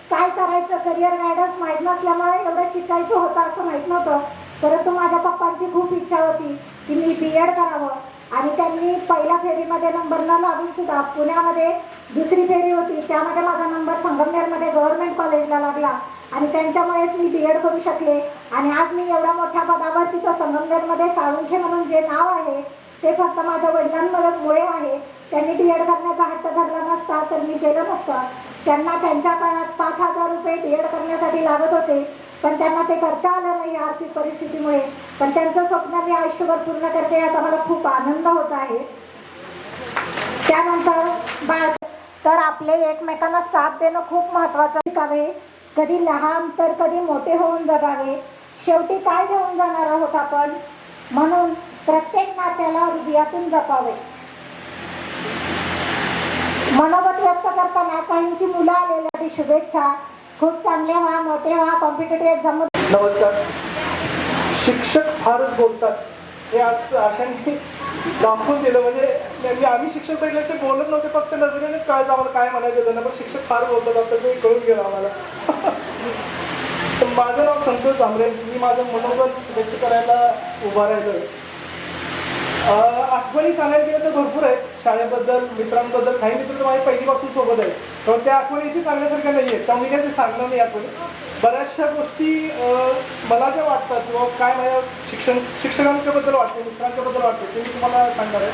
काय करायचं, करिअर गायडन्स माहीत नसल्यामुळे एवढं शिकायचं होतं असं माहीत नव्हतं, परंतु माझ्या पप्पांची खूप इच्छा होती की मी B.Ed करावं आणि त्यांनी पहिल्या फेरीमध्ये नंबर न लागून सुद्धा पुण्यामध्ये दुसरी फेरी होती, त्यामध्ये माझा नंबर संगमनेरमध्ये गव्हर्नमेंट कॉलेजला लागला आणि त्यांच्यामुळेच मी B.Ed करू शकले. आणि आज मी एवढ्या मोठ्या पदावर तिथं संगमनेरमध्ये साळुंखे म्हणून जे नाव आहे ते फक्त माझ्या वडिलांमुळे आहे. त्यांनी B.Ed करण्याचा हट्ट धरला नसता तर मी केलं नसतं. त्यांना त्यांच्या काळात 5,000 रुपये B.Ed करण्यासाठी लागत होते, पण त्यांना ते करता आलं नाही आर्थिक परिस्थितीमुळे. पण त्यांचं स्वप्न मी आयुष्यभर पूर्ण करते याचा मला खूप आनंद होत आहे. त्यानंतर तर आपले एकमेकांना साथ देणं खूप महत्त्वाचं. शिकावे, कधी लहान तर कधी मोठे होऊन जगावे. शेवटी काय घेऊन जाणार आहोत आपण, म्हणून प्रत्येक नात्याला हृदयातून जपावे. मनोगत व्यक्त करताना काहींची मुलं आलेल्या शुभेच्छा. खूप चांगले व्हा, मोठे व्हा, कॉम्पिटेटिव्ह एक्झाम. नमस्कार. शिक्षक फारच बोलतात हे आज आशांनी दाखवून दिलं. म्हणजे आम्ही शिक्षक पहिले ते बोलत नव्हते, फक्त नजरेने कळत आम्हाला काय म्हणायचं त्यांना, पण शिक्षक फार बोलतात आता ते कळून गेलं आम्हाला. माझं नाव संतोष जांभरे. मी माझं मनोगत व्यक्त करायला उभा राहिलो. आठवणी सांगायला गेलं तर भरपूर आहेत शाळेबद्दल, मित्रांबद्दल. काही मित्र तर माझ्या पहिलीपासून सोबत आहेत, तर त्या आठवणीची सांगण्यासारख्या नाही आहेत, त्यामुळे काय ते सांगणार नाही. आठवणी बऱ्याचशा गोष्टी मला ज्या वाटतात किंवा काय माझ्या शिक्षकांच्याबद्दल वाटते, मित्रांच्याबद्दल वाटते ते मी तुम्हाला सांगणार आहे.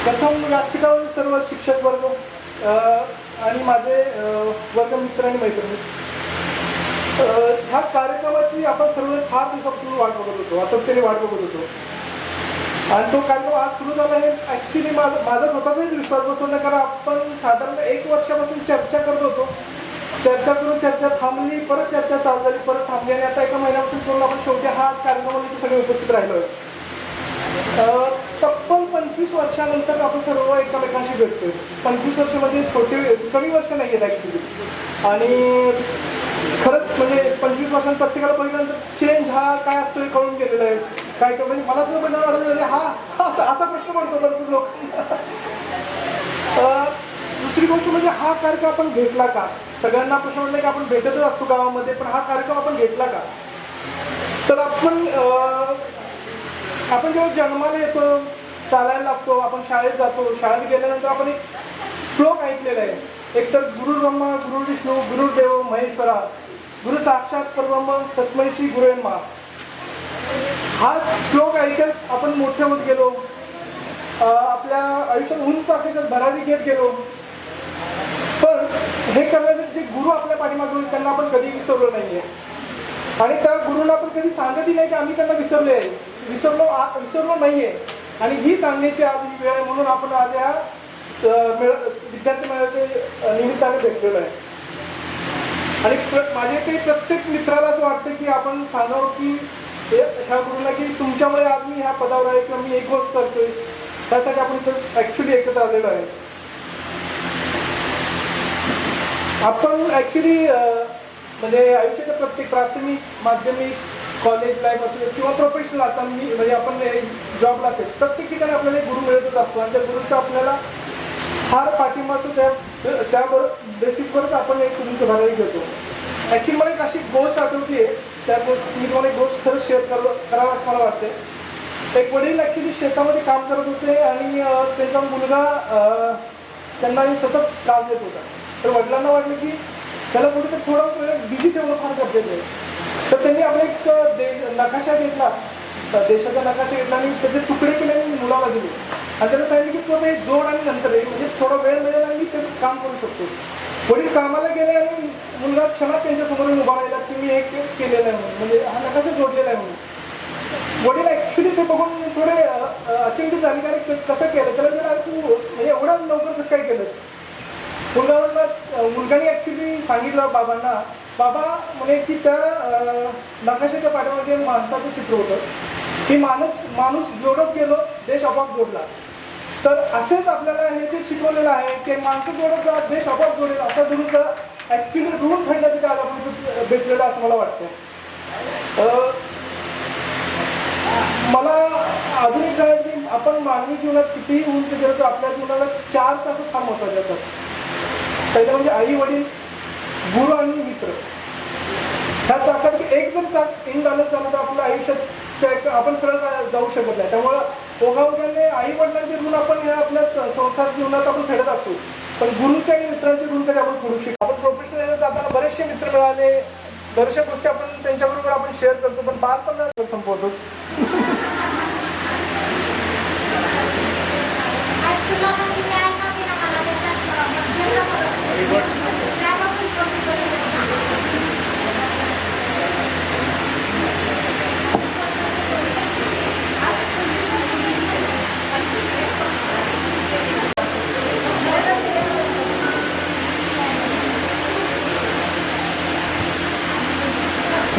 प्रथम व्यासपीठावर सर्व शिक्षक वर्ग आणि माझे वर्गमित्र आणि मैत्रिणी, ह्या कार्यक्रमाची आपण सर्व फार दिवसापासून वाट बघत होतो, आतुरतेने वाट बघत होतो. आणि तो कार्यक्रम आज सुरू झाला आहे. ॲक्च्युली माझा स्वतःचाच विश्वास बसवला, कारण आपण साधारण 1 वर्षापासून चर्चा करत होतो. चर्चा करून चर्चा थांबली, परत चर्चा चालू झाली, परत थांबली आणि आता 1 महिन्यापासून करून आपण शेवटी हा कार्यक्रमामध्ये सगळे उपस्थित राहिलो आहे. तब्बल 25 वर्षानंतर आपण सर्व एकमेकांशी भेटतोय. 25 वर्ष म्हणजे कमी वर्ष नाही आहेत ॲक्च्युली. आणि खरंच म्हणजे 25 वर्षांत प्रत्येकाला पहिल्यांदा चेंज हा काय असतो हे कळून गेलेलं आहे. काय तर म्हणजे मला तुला वाटत हा असा प्रश्न पडतो बरं लोक. दुसरी गोष्ट म्हणजे हा कार्यक्रम आपण घेतला का. सगळ्यांना प्रश्न वाटला की आपण भेटतच असतो गावामध्ये, पण हा कार्यक्रम आपण घेतला का. तर आपण जेव्हा जन्माला येतो, चालायला लागतो, आपण शाळेत जातो, शाळेत गेल्यानंतर आपण एक श्लोक ऐकलेला आहे, एकतर गुरु ब्रह्मा गुरु विष्णू गुरुदेव महेश्वरा गुरु साक्षात परब्रह्म तस्मै श्री गुरुवे नमः. हा श्लोक ऐकत आपण मोठे होत गेलो, आपल्या आयुष्यात उंच आकाशात भरारी घेत गेलो. पण हे करण्यासाठी जे गुरु आपल्या पाठीमागे होते त्यांना आपण कधी विसरलो नाहीये आणि त्या गुरुंना आपण कधी सांगतही नाही की आम्ही त्यांना विसरलो नाहीये. आणि ही सांगण्याची आज ही वेळ आहे, म्हणून आपण आज या विद्यार्थी मेळाव्याच्या निमित्ताने भेटलेलो आहे. आणि माझ्या काही प्रत्येक मित्राला असं वाटतं की आपण सांगावं की ह्या गुरुंना की तुमच्यामुळे आज मी ह्या पदावर आहे किंवा मी एक गोष्ट करतोय, त्यासाठी आपण इथं ॲक्च्युली एकत्र आलेलो आहे. आपण ॲक्च्युली म्हणजे आयुष्याच्या प्रत्येक प्राथमिक, माध्यमिक, कॉलेज लाईफ असू किंवा प्रोफेशनल आता मी म्हणजे आपण जॉबला असेल, प्रत्येक ठिकाणी आपल्याला एक गुरु मिळतच असतो आणि त्या गुरुचा आपल्याला फार पाठिंबा त्यावर बेसिसवरच आपण एक गुरुंचं भरारी घेतो. ॲक्च्युली मला एक अशी गोष्ट आठवते, त्या गोष्ट मी तुम्हाला एक गोष्ट खरंच शेअर करावं असं मला वाटते. एक वडील ॲक्च्युली शेतामध्ये काम करत होते आणि त्यांचा मुलगा त्यांना सतत त्रास देत होता. तर वडिलांना वाटलं की त्याला कुठे थोडा वेळ बिझी ठेवणं फार गरजेचं आहे. तर त्यांनी आपला एक नकाशा घेतला, देशाचा नकाशा घेतला आणि त्याचे तुकडे केले आणि मुलाला दिले आणि त्याला सांगितलं की तो जोड आणि नंतर आहे, म्हणजे थोडा वेळ मिळेल आणि मी ते काम करू शकतो. वडील कामाला गेले आणि मुलगा क्षणात त्यांच्यासमोर उभा राहिला की मी एक केलेलं आहे म्हणून, म्हणजे हा नकाशा जोडलेला आहे म्हणून. वडील ऍक्च्युली ते बघून थोडे अचंबित झाले, कारण कसं केलं त्याला जरा तू म्हणजे एवढ्या लवकर कसं काय केलंस. मुलगाने ऍक्च्युली सांगितलं बाबांना, बाबा म्हणे की त्या नकाशाच्या पाठीमागे माणसाचं चित्र होतं की माणूस जोडत गेलो देश आपोआप जोडला. तर असेच आपल्याला हे जे शिकवलेलं आहे की माणसं जोडत जा देश आपोआप जोडेल, असा जरूर ऍक्च्युली रूल फेडण्याचं काय आपण भेटलेलं असं मला वाटतं. मला अजून एक सांगायचं की आपण मानवी जीवनात कितीही उंच गेलो तर आपल्या जीवनाला 4 चाक फार महत्वाचे असतात. पहिलं म्हणजे आई वडील, गुरु आणि मित्र. ह्या चाकात एक जर चाक इन झालं तर आपल्या आयुष्यात आपण सरळ जाऊ शकत नाही. त्यामुळं ओघाओघाने आई वडिलांचे ऋण आपण ह्या आपल्या संसार जीवनात आपण फेडत असतो, पण गुरुच्या आणि मित्रांचे ऋण तरी आपण फेडू शकतो. आपण प्रोफेशनल जाताना बरेचसे मित्र मिळाले, बऱ्याचशा गोष्टी आपण त्यांच्याबरोबर आपण शेअर करतो, पण बालपणा संपवतो.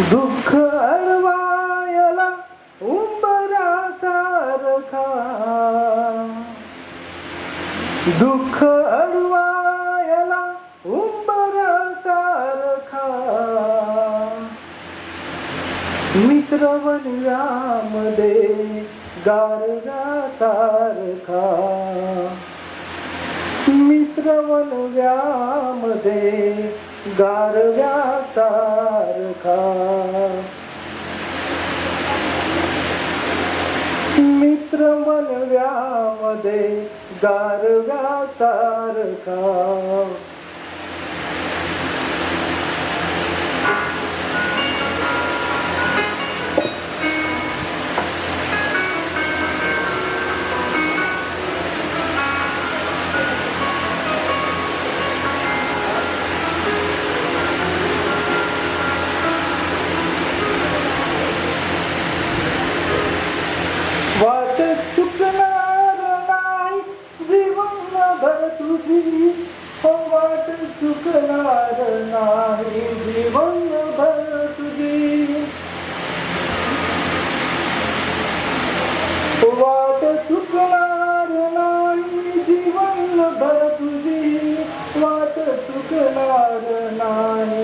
दुःख अडवायला उंबरासारखा, दुःख अडवायला उंबरासारखा, मित्र वनव्यामध्ये गारव्यासारखा, मित्र वनव्यामध्ये गारव्यासारखा, मित्र वनव्यामध्ये गारव्यासारखा. वाट चुकणार नाही जीवनभर तुझी, हो वाट चुकणार नाही जीवनभर तुझी, वाट चुकणार नाही जीवनभर तुझी, वाट चुकणार नाही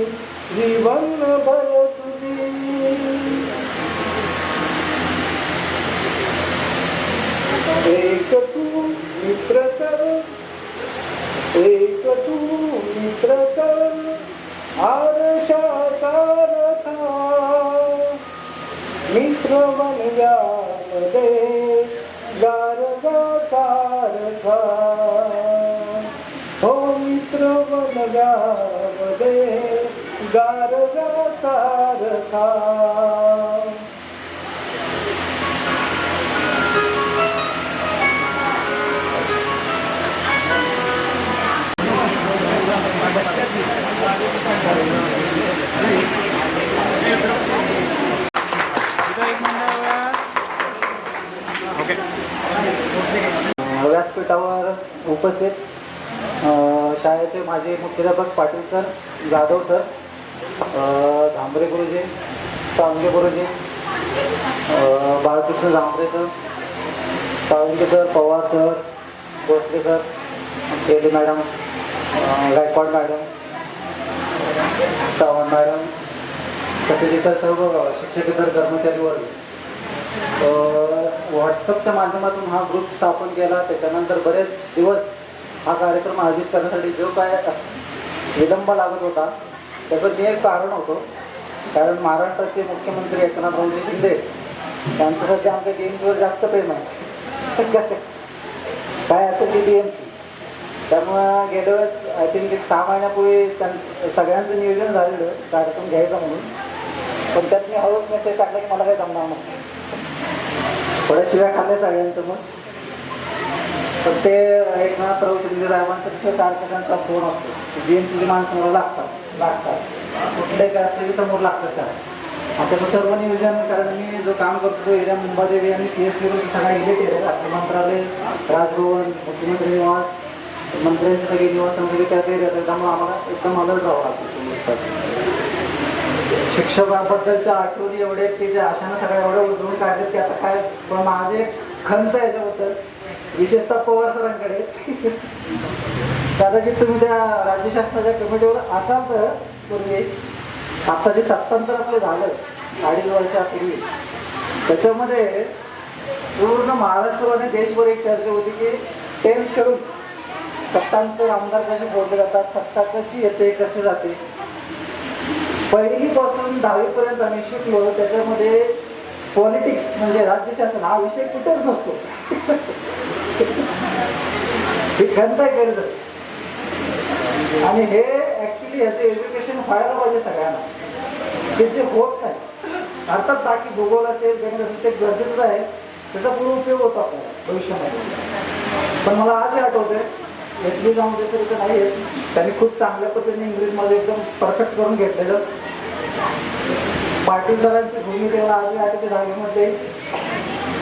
जीवनभर तुझी. एक तू मित्र कर, एक तू मित्र कर, आरशासारखा, मित्र वनव्यामध्ये गारव्यासारखा, हो मित्र वनव्यामध्ये गारव्यासारखा. व्यासपीठावर उपस्थित शाळेचे माझे मुख्याध्यापक Patil sir, Jadhav sir, Zambare guruji, Sawange guruji, Balkrishna Zambare sir, Sawange sir, Pawar sir, Bhosale sir, Keli madam, Gaikwad madam, Sawant madam, तसेच इतर सर्व शिक्षकेतर कर्मचारी वर्ग. व्हॉट्सअपच्या माध्यमातून हा ग्रुप स्थापन केला. त्याच्यानंतर बरेच दिवस हा कार्यक्रम आयोजित करण्यासाठी जो काय विलंब लागत होता त्याचं ते एक कारण होतं. कारण महाराष्ट्राचे मुख्यमंत्री एकनाथरावजी शिंदे त्यांचं सध्या आमच्या DMCवर जास्त प्रेम आहे. काय असं की DMC, त्यामुळं गेल्या वेळेस आय थिंक 6 महिन्यापूर्वी सगळ्यांचं नियोजन झालेलं कार्यक्रम घ्यायचा म्हणून, पण त्यात मी हळूच मेसेज टाकला की मला काही जमणार नाही. थोड्या शिव्या खाल्ल्या सगळ्यांचं. मग पण ते एकनाथ राऊत साहेबांचा सारखा त्यांचा फोन असतो BMC माणसाला लागतात कुठले काय असले समोर लागतात त्याला त्याचं सर्व नियोजन कारण मी जो काम करतो तो एरिया मुंबादेवी आणि CST सगळा रिलेटेड आहे आपलं मंत्रालय राजभवन मुख्यमंत्री निवास मंत्र्यांचे सगळे निवास वगैरे त्याच एरियात त्यामुळे आम्हाला एकदम अलर्ट राहावं लागतं शिक्षकाबद्दलच्या आठवणी एवढे की जे अशानं सगळ्या एवढ्या उजळून काढतात की आता काय पण माझे खंत आहे याच्याबद्दल विशेषतः पवार सरांकडे कदाचित तुम्ही त्या राज्य शासनाच्या कमिटीवर असाल तर पूर्वी आता जे सत्तांतर आपलं झालं 2.5 वर्षापूर्वी त्याच्यामध्ये पूर्ण महाराष्ट्र आणि देशभर एक चर्चा होती की 10th शेड्यूल सत्तांतर आमदार कसे बोलले जातात सत्ता कशी येते कशी जाते पहिलीपासून 10वी पर्यंत आम्ही शिकलो त्याच्यामध्ये पॉलिटिक्स म्हणजे राज्य शासन हा विषय कुठेच नसतो ही खंत आहे गरज आणि हे ऍक्च्युली याचं एज्युकेशन व्हायला पाहिजे सगळ्यांना ते जे होत नाही अर्थात बाकी भूगोल असेल गणित असेल ते गरजेचं आहे त्याचा पूर्ण उपयोग होतो आपल्याला भविष्यामध्ये पण मला आज आठवतंय एचबी जामदेकर इथं नाही आहे त्यांनी खूप चांगल्या पद्धतीने इंग्लिशमध्ये एकदम परफेक्ट करून घेतलेलं पाटील सरांची भूमिकेला आधी आठवते 10वीमध्ये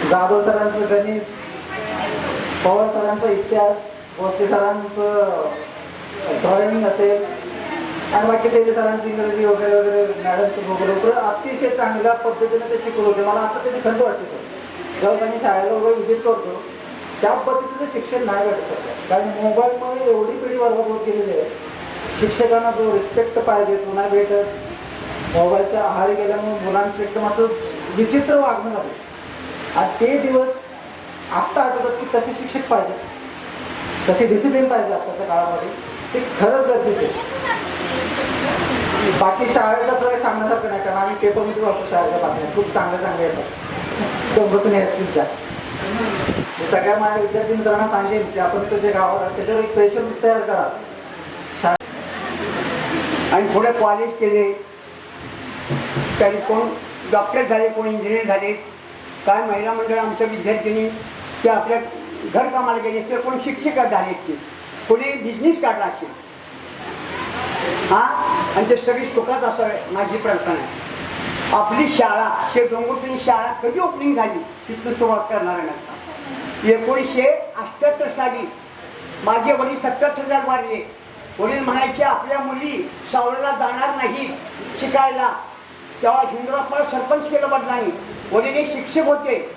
जाधव सरांचं गणित पवार सरांचा इतिहास भोसले सरांचं ड्रॉइंग असेल आणि बाकी ते सरांची इंग्रजी वगैरे वगैरे मॅडमचं वगैरे अतिशय चांगल्या पद्धतीने ते शिकवत होते मला आता त्याची खंत वाटते सर जेव्हा त्यांनी शाळेला वगैरे विजिट करतो त्या पद्धतीचं शिक्षण नाही भेटत सध्या कारण मोबाईलमुळे एवढी पिढी बरबाद होत गेलेली आहे शिक्षकांना जो रिस्पेक्ट पाहिजे तो नाही भेटत मोबाईलच्या आहारी गेल्यामुळे मुलांचं एकदम असं विचित्र वागणं झालं आणि ते दिवस आत्ता आठवतात की कसे शिक्षक पाहिजे कसे डिसिप्लिन पाहिजे आत्ताच्या काळामध्ये ते खरंच गरजेचं आहे बाकी शाळेचा तर सांगण्यासारखं नाही कारण आम्ही पेपरमध्ये वाचतो शाळेच्या बातम्या खूप चांगल्या येतात तो बसून एसपीच्या सगळ्या माझ्या विद्यार्थी मित्रांना सांगेन की आपण जे गावात त्याच्यावर एक स्पेशल तयार करा आणि पुढे कॉलेज केले त्याने कोण डॉक्टर झाले कोण इंजिनियर झाले काय महिला मंडळ आमच्या विद्यार्थिनी ते आपल्या घर कामाला गेले असते कोण शिक्षिका झाले असते कोणी बिझनेस काढला असेल हा आणि ते सगळी सुखात असावे माझी प्रार्थना आहे आपली शाळा डोंगरपुरी शाळा कधी ओपनिंग झाली तिथून सुरुवात करणार नसता 1978 साली माझे वडील 70,000 वाढले वडील म्हणायचे आपल्या मुली शाळेला जाणार नाही शिकायला तेव्हा हिंदुरापाला सरपंच केलं वडिलांनी वडील एक शिक्षक होते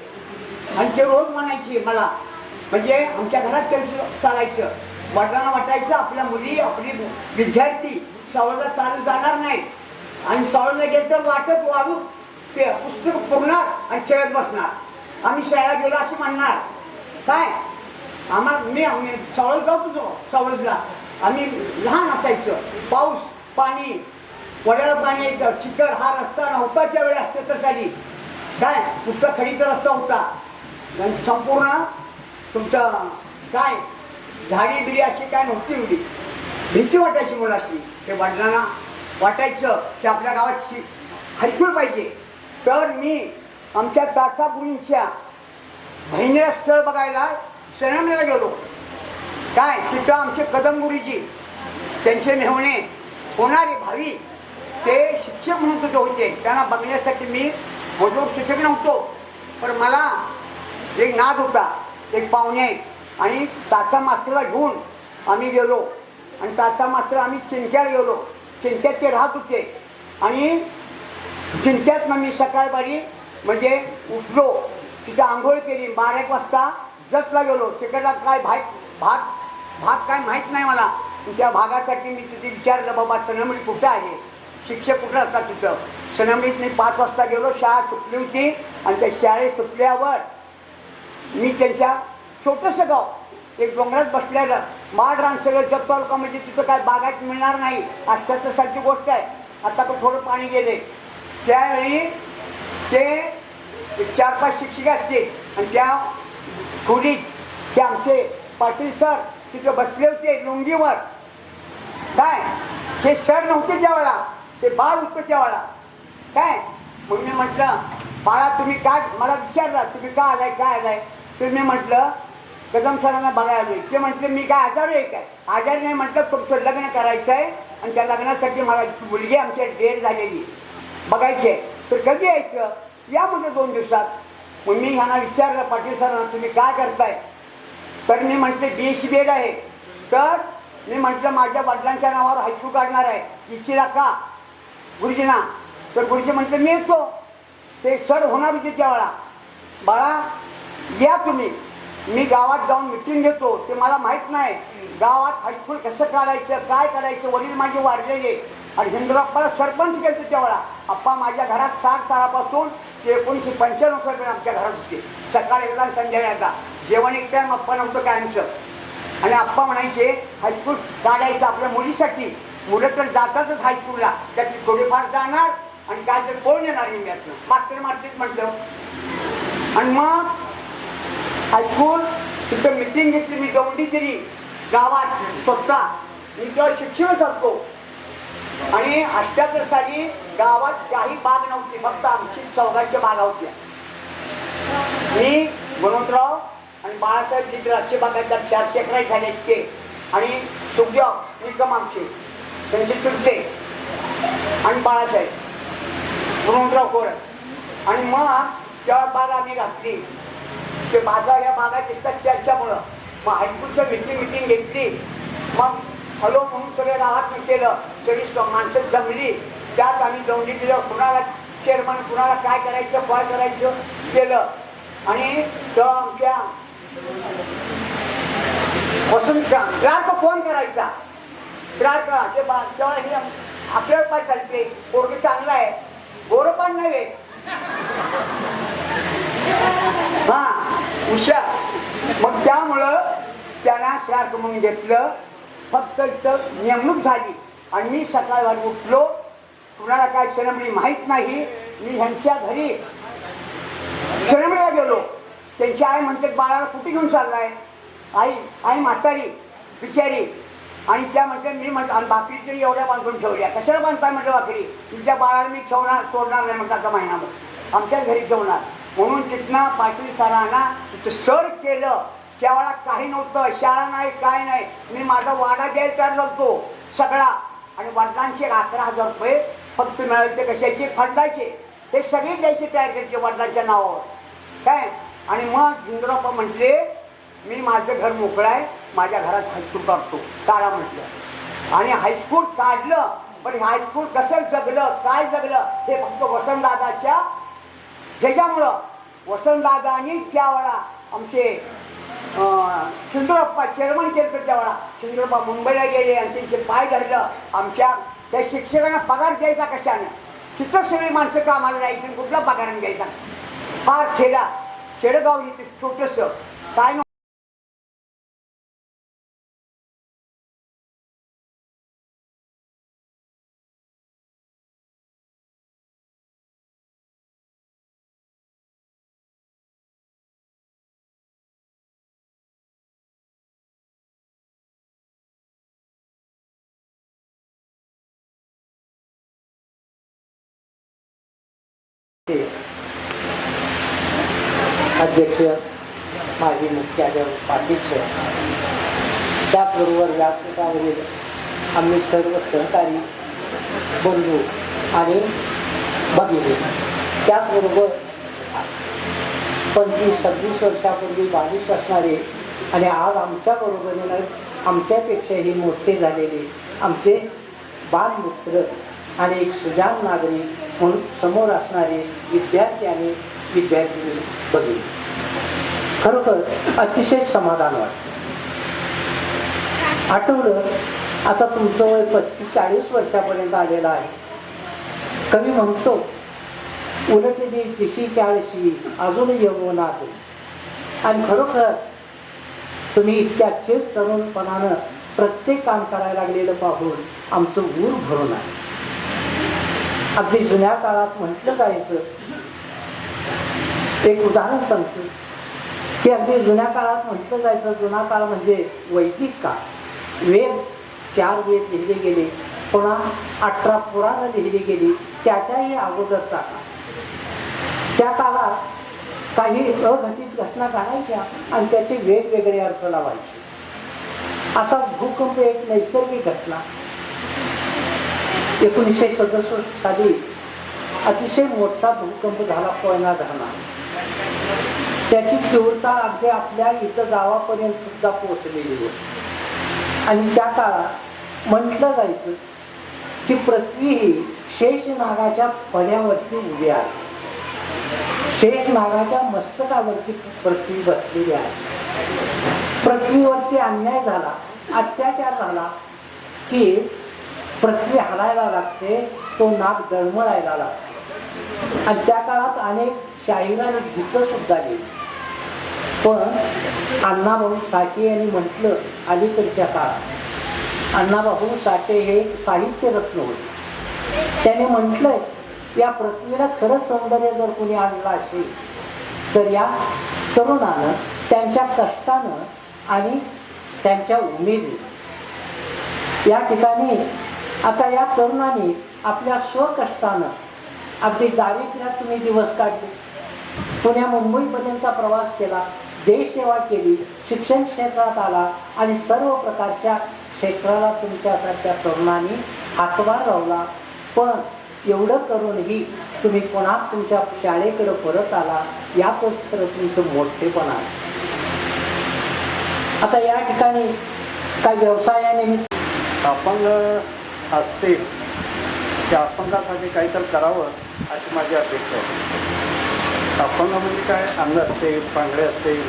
आणि ते रोज म्हणायचे मला म्हणजे आमच्या घरात त्यांचं चालायचं वडिलांना वाटायचं आपल्या मुली आपली विद्यार्थी शाळेला चालू जाणार नाही आणि शाळेला गेलं तर वाटत वाढू ते पुस्तक पुरणार आणि खेळत बसणार आम्ही शाळेला गेलो असे म्हणणार काय आम्ही शाळेत जाऊ तुझं शाळेला आम्ही लहान असायचं पाऊस पाणी वड्याला पाणी यायचं चिखल हा रस्ता नव्हता त्यावेळी असते तसाली काय पुस्तक खडीचा रस्ता होता आणि संपूर्ण तुमचं काय झाडी बिडी अशी काय नव्हती एवढी भीती वाटायची मुलाशी ते वडिलांना वाटायचं की आपल्या गावात हायस्कूल पाहिजे तर मी आमच्या तासा मुलींच्या बहिणीला स्थळ बघायला सनमनेला गेलो काय तिथं आमचे कदम गुरुजी त्यांचे मेहणे होणारे भावी ते शिक्षक म्हणून तिथे होते त्यांना बघण्यासाठी मी वजोड शिक्षक नव्हतो पण मला एक नाद होता एक पाहुणे आणि ताचा मास्तरला घेऊन आम्ही गेलो आणि ताचा मास्तर आम्ही चिंक्याला गेलो चिंक्यात ते राहत होते आणि चिंक्यात मग मी सकाळबारी म्हणजे उठलो तिथं आंघोळ केली 12 वाजता जतला गेलो तिकडला काय भात काय माहीत नाही मला त्या भागासाठी मी तिथे विचारलं बाबा सनमळी कुठं आहे शिक्षक कुठं असतात तिथं सनमळीत मी 5 वाजता गेलो शाळा सुटली होती आणि त्या शाळेत सुटल्यावर मी त्यांच्या छोटंसं गाव एक डोंगरात बसलेलं माड रान सगळं जत तालुका म्हणजे तिथं काय बागायत मिळणार नाही अशाची गोष्ट आहे आता पण थोडं पाणी गेले त्यावेळी ते 4-5 शिक्षक असते आणि त्या खोलीत ते आमचे पाटील सर तिथं बसले होते लुंगीवर काय ते सर नव्हते त्यावेळेला ते बाळ होतं त्यावेळेला काय मग मी म्हटलं बाळा तुम्ही काय मला विचारलं तुम्ही का आलाय काय आलाय तर मी म्हटलं कदम सरांना बघायला आलोय. ते म्हटले मी काय आजारी आहे काय? आजारी नाही म्हटलं, तुमचं लग्न करायचं आहे आणि त्या लग्नासाठी मला मुलगी आमच्या डेअर झालेली बघायची आहे, तर कधी यायचं? या म्हणजे 2 दिवसात. मग मी ह्यांना विचारलं, पाटील सरांना तुम्ही काय करताय? तर मी म्हटले BSc BEd आहे. तर मी म्हटलं माझ्या वडिलांच्या नावावर हायस्कूल काढणार आहे, इच्छिला का गुरुजींना? तर गुरुजी म्हटलं मी येतो. ते सर होणार होते त्यावेळा, बाळा या तुम्ही, मी गावात जाऊन मिटिंग घेतो. ते मला माहीत नाही गावात हायस्कूल कसं काढायचं, काय करायचं. वडील माझे वाढलेले आणि हिंदुराप्पाला सरपंच केलं त्यावेळा. आप्पा माझ्या घरात 60 सालापासून ते 1995 पर्यंत आमच्या घरात होते. सकाळी एकदा संध्याकाळी एकदा जेवण एक टाइम आप्पा नव्हतं कायमचं. आणि आप्पा म्हणायचे हायस्कूल काढायचं आपल्या मुलीसाठी. मुलं तर जातातच हायस्कूलला, त्याची थोडीफार जाणार आणि काय तर कोण येणार निम्यातनं, मास्तीत म्हटलं. आणि मग हायस्कूल तिथं मिटिंग घेतली. मी गवंडी केली गावात स्वतः. मी तेव्हा शिक्षणच असतो. आणि 78 साली गावात काही बाग नव्हती, फक्त आमची चौघांच्या बागा होत्या. मी मनोजराव आणि बाळासाहेब जिद्राजचे बागायतदार 400 एकरा झाले ते. आणि सुखदेव निकम आमचे, त्यांचे चुलते आणि बाळासाहेब मनोजराव कोर. आणि मग तेव्हा बाग आम्ही घातली. ते बागा या बागा दिसतात त्याच्यामुळं. मग हायस्कूलचं मिटिंग घेतली. मग हॅलो म्हणून सगळ्या गावात मी केलं. सगळी माणसं जमली. त्यात आम्ही दौंडी दिलं, कुणाला चेअरमन, कुणाला काय करायचं, काय करायचं केलं. आणि तेव्हा आमच्या वसंत क्लार्क फोन करायचा. क्लार्क ते तेव्हा हे आपल्याला काय चालते, पोरगी चांगला आहे, गोरं पण नव्हे, हा हुशार. मग त्यामुळं त्यांना क्लार्क म्हणून घेतलं. फक्त इथं नेमणूक झाली आणि मी सकाळी उठलो. कुणाला काय शरमली माहीत नाही. मी ह्यांच्या घरी शरमळीला गेलो. त्यांची आई म्हणते बाळाला कुठे घेऊन चाललाय? आई म्हातारी बिचारी. आणि त्या म्हणते मी म्हटलं, आणि भाकरी तरी एवढ्या बांधून ठेवल्या, कशाला बांधताय म्हटलं भाकरी? तुमच्या बाळाला मी सोडणार नाही म्हटलं आता महिनाभर आमच्या घरी ठेवणार. म्हणून तिथनं पाटील सरांना सर केलं. त्यावेळेला काही नव्हतं, शाळा नाही काय नाही. मी माझा वाडा द्यायला तयार झालतो सगळा. आणि वडिलांचे 11,000 रुपये फक्त मिळायचे, कशाचे? फंडाचे. ते सगळे द्यायचे तयार करायचे वडिलांच्या नावावर काय. आणि मग हिंदुराप्पा म्हटले मी माझं घर मोकळं आहे, माझ्या घरात हायस्कूल काढतो, काढा म्हटलं. आणि हायस्कूल काढलं. पण हायस्कूल कसं जगलं, काय जगलं हे फक्त वसंतदादाच्या ह्याच्यामुळं. वसंतदादानी त्यावेळा आमचे सिंधुराप्पा चेअरमन केलं. तर त्यावेळा सिंधुराप्पा मुंबईला गेले आणि त्यांचे पाय धरलं. आमच्या त्या शिक्षकांना पगार द्यायचा कशानं? तिथं सगळी माणसं कामाला जायची, कुठला पगाराने द्यायचा? फार खेडेगाव इथे छोटंसं काय अध्यक्ष माजी मुख्याध्यापक पाटील सर, त्याचबरोबर व्यासपीठावरील आम्ही सर्व सहकारी बंधू आणि भगिनी, त्याचबरोबर 25-26 वर्षापूर्वी 22 असणारे आणि आज आमच्या बरोबरीनं आमच्यापेक्षाही मोठे झालेले आमचे बालमित्र आणि एक सुजाण नागरिक म्हणून समोर असणारे विद्यार्थी आणि विद्यार्थी बघितले. खरोखर अतिशय समाधान वाटतं. आठवलं आता तुमचं वय 35-40 वर्षापर्यंत आलेलं आहे. कवी म्हणतो उलटली दिशी 40 अजून यवनात. आणि खरोखर तुम्ही इतक्याचेच तरुणपणानं प्रत्येक काम करायला लागलेलं पाहून आमचं ऊर भरून आहे. अगदी जुन्या काळात म्हटलं जायचं, एक उदाहरण सांगतो की अगदी जुन्या काळात म्हटलं जायचं, जुना काळ म्हणजे वैदिक काळ. वेद 4 वेद लिहिले गेले, पुन्हा 18 पुराणं लिहिली गेली. त्याच्याही अगोदरचा काळ. त्या काळात काही अघटित घटना घडायच्या आणि त्याचे वेगवेगळे अर्थ लावायचे. असा भूकंप एक नैसर्गिक घटना 1967 साली अतिशय मोठा भूकंप झाला कोयना धरणात. त्याची तीव्रता अगदी आपल्या इथं गावापर्यंत सुद्धा पोहोचलेली होती. आणि त्या काळात म्हटलं जायचं की पृथ्वी ही शेषनागाच्या फण्यावरती उभी आहे. शेषनागाच्या मस्तकावरती पृथ्वी बसलेली आहे. पृथ्वीवरती अन्याय झाला, अत्याचार झाला की पृथ्वी हलायला लागते, तो नाग दळमळायला लागते. आणि त्या काळात अनेक शाहिराने गीतं सुद्धा लिहिली. पण अण्णाभाऊ साठे यांनी म्हटलं, अलीकडच्या काळात अण्णाभाऊ साठे हे साहित्य रत्न होते. त्याने म्हटलंय, या पृथ्वीला खरं सौंदर्य जर कोणी आणलं असेल तर या तरुणानं त्यांच्या कष्टानं आणि त्यांच्या उमेदी. या ठिकाणी आता या तरुणाने आपल्या स्वकष्टानं अगदी दारिद्र्यात तुम्ही दिवस काढले, पुण्या मुंबईपर्यंतचा प्रवास केला, देशसेवा केली, शिक्षण क्षेत्रात आला आणि सर्व प्रकारच्या क्षेत्राला तुमच्यासारख्या तरुणांनी हातभार लावला. पण एवढं करूनही तुम्ही पुन्हा तुमच्या शाळेकडे परत आला, यातच खरं तुमचं मोठेपणा आहे. आता या ठिकाणी काही व्यवसायानिमित्त अपंग असतील त्या अपंगासाठी काहीतरी करावं अशी माझी अपेक्षा आहे. अपंग म्हणजे काय, अंग असतील, पांगडे असतील,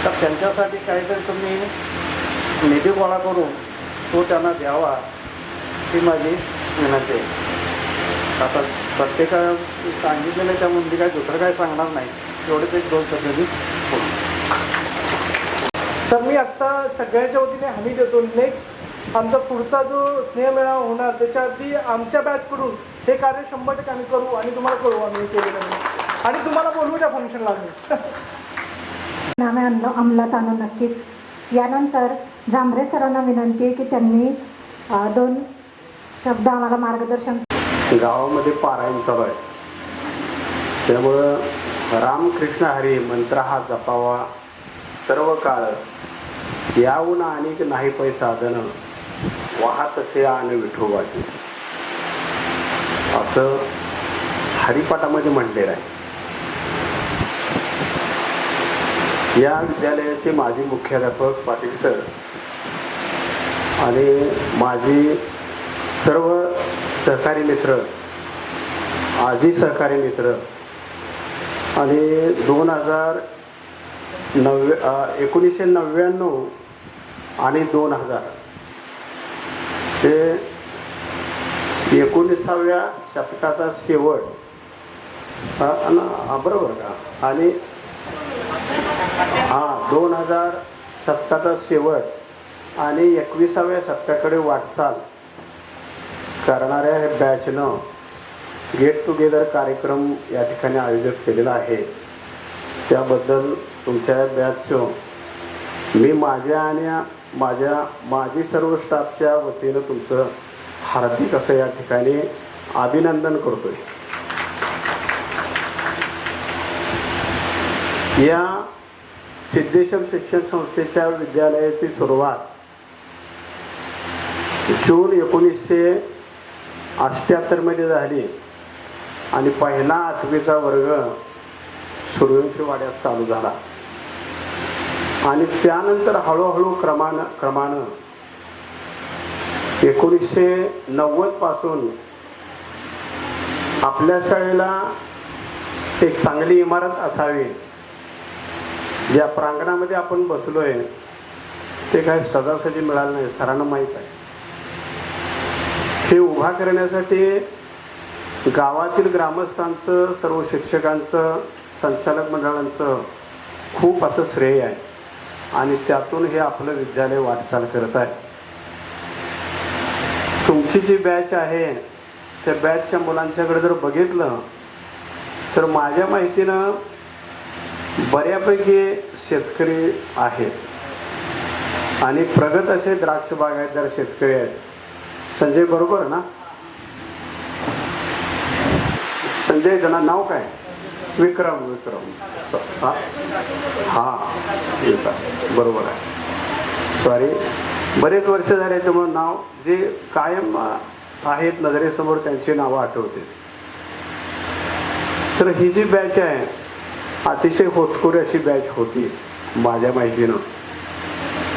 तर त्यांच्यासाठी काहीतरी तुम्ही निधी गोळा करून तो त्यांना द्यावा ही माझी विनंती आहे. आता प्रत्येका सांगितलेलं त्यामुळे मी काय दुसरं काय सांगणार नाही, एवढेच एक दोन पद्धती. तर मी आत्ता सगळ्याच्या वतीने हमी देतो, नेक्स्ट आमचा पुढचा जो स्नेहमेळावा होणार त्याच्या आधी आमच्या बॅचकडून हे कार्य 100% आम्ही करू आणि तुम्हाला कळवू आम्ही केलेलं नाही आणि तुम्हाला बोलवू त्या फंक्शनला आम्ही. अंमलात आणू नक्कीच. यानंतर झांबरे सरांना विनंती आहे की त्यांनी 2 शब्द आम्हाला मार्गदर्शन. गावामध्ये पारायण चालू आहे, त्यामुळं रामकृष्ण हरी मंत्र हा जपावा सर्व काळ. याहून अनेक नाही पै साधन वाहत असे आण विठोबाची, असं हरिपाठामध्ये म्हटलेलं आहे. या विद्यालयाचे माजी मुख्याध्यापक पाटील सर आणि माझी सर्व सहकारी मित्र, आजी सहकारी मित्र आणि 1999 आणि 2000 ते 19व्या शतकाचा शेवट, बरोबर का, आणि 2000 शतकाचा शेवट आणि 21व्या शतकाकडे वाटचाल करणाऱ्या हे बॅचनं गेट टुगेदर कार्यक्रम या ठिकाणी आयोजित केलेला आहे. त्याबद्दल तुमच्या बॅचचं मी माझ्या आणि माझी सर्व स्टाफच्या वतीनं तुमचं हार्दिक असं या ठिकाणी अभिनंदन करतोय. या सिद्धेश्वर शिक्षण संस्थेच्या विद्यालयाची सुरुवात जून 1978 मध्ये झाली आणि पहिला 8वीचा वर्ग सूर्यवंशीवाड्यात चालू झाला आणि त्यानंतर हळूहळू क्रमानं 1990 पासून आपल्या शाळेला एक चांगली इमारत असावी. ज्या प्रांगणामध्ये आपण बसलोय ते काय सहजासहजी मिळालं नाही, सरांना माहीत आहे. हे उभा करण्यासाठी गावातील ग्रामस्थांचं, सर्व शिक्षकांचं, संचालक मंडळांचं खूप असं श्रेय आहे आणि त्यातून हे आपलं विद्यालय वाटचाल करत आहे. तुमची जी बॅच आहे त्या बॅचच्या मुलांच्याकडे जर बघितलं तर माझ्या माहितीनं बऱ्यापैकी शेतकरी आहेत आणि प्रगत असे द्राक्ष बागायतदार शेतकरी आहेत. संजय बरोबर ना? संजय जना नाव काय? विक्रम हा हा येतात बरोबर आहे. सॉरी, बरेच वर्ष झाले त्यामुळे नाव जे कायम आहेत नजरेसमोर त्यांची नावं आठवते. तर ही जी बॅच आहे अतिशय होतकुरी अशी बॅच होती माझ्या माहितीनं.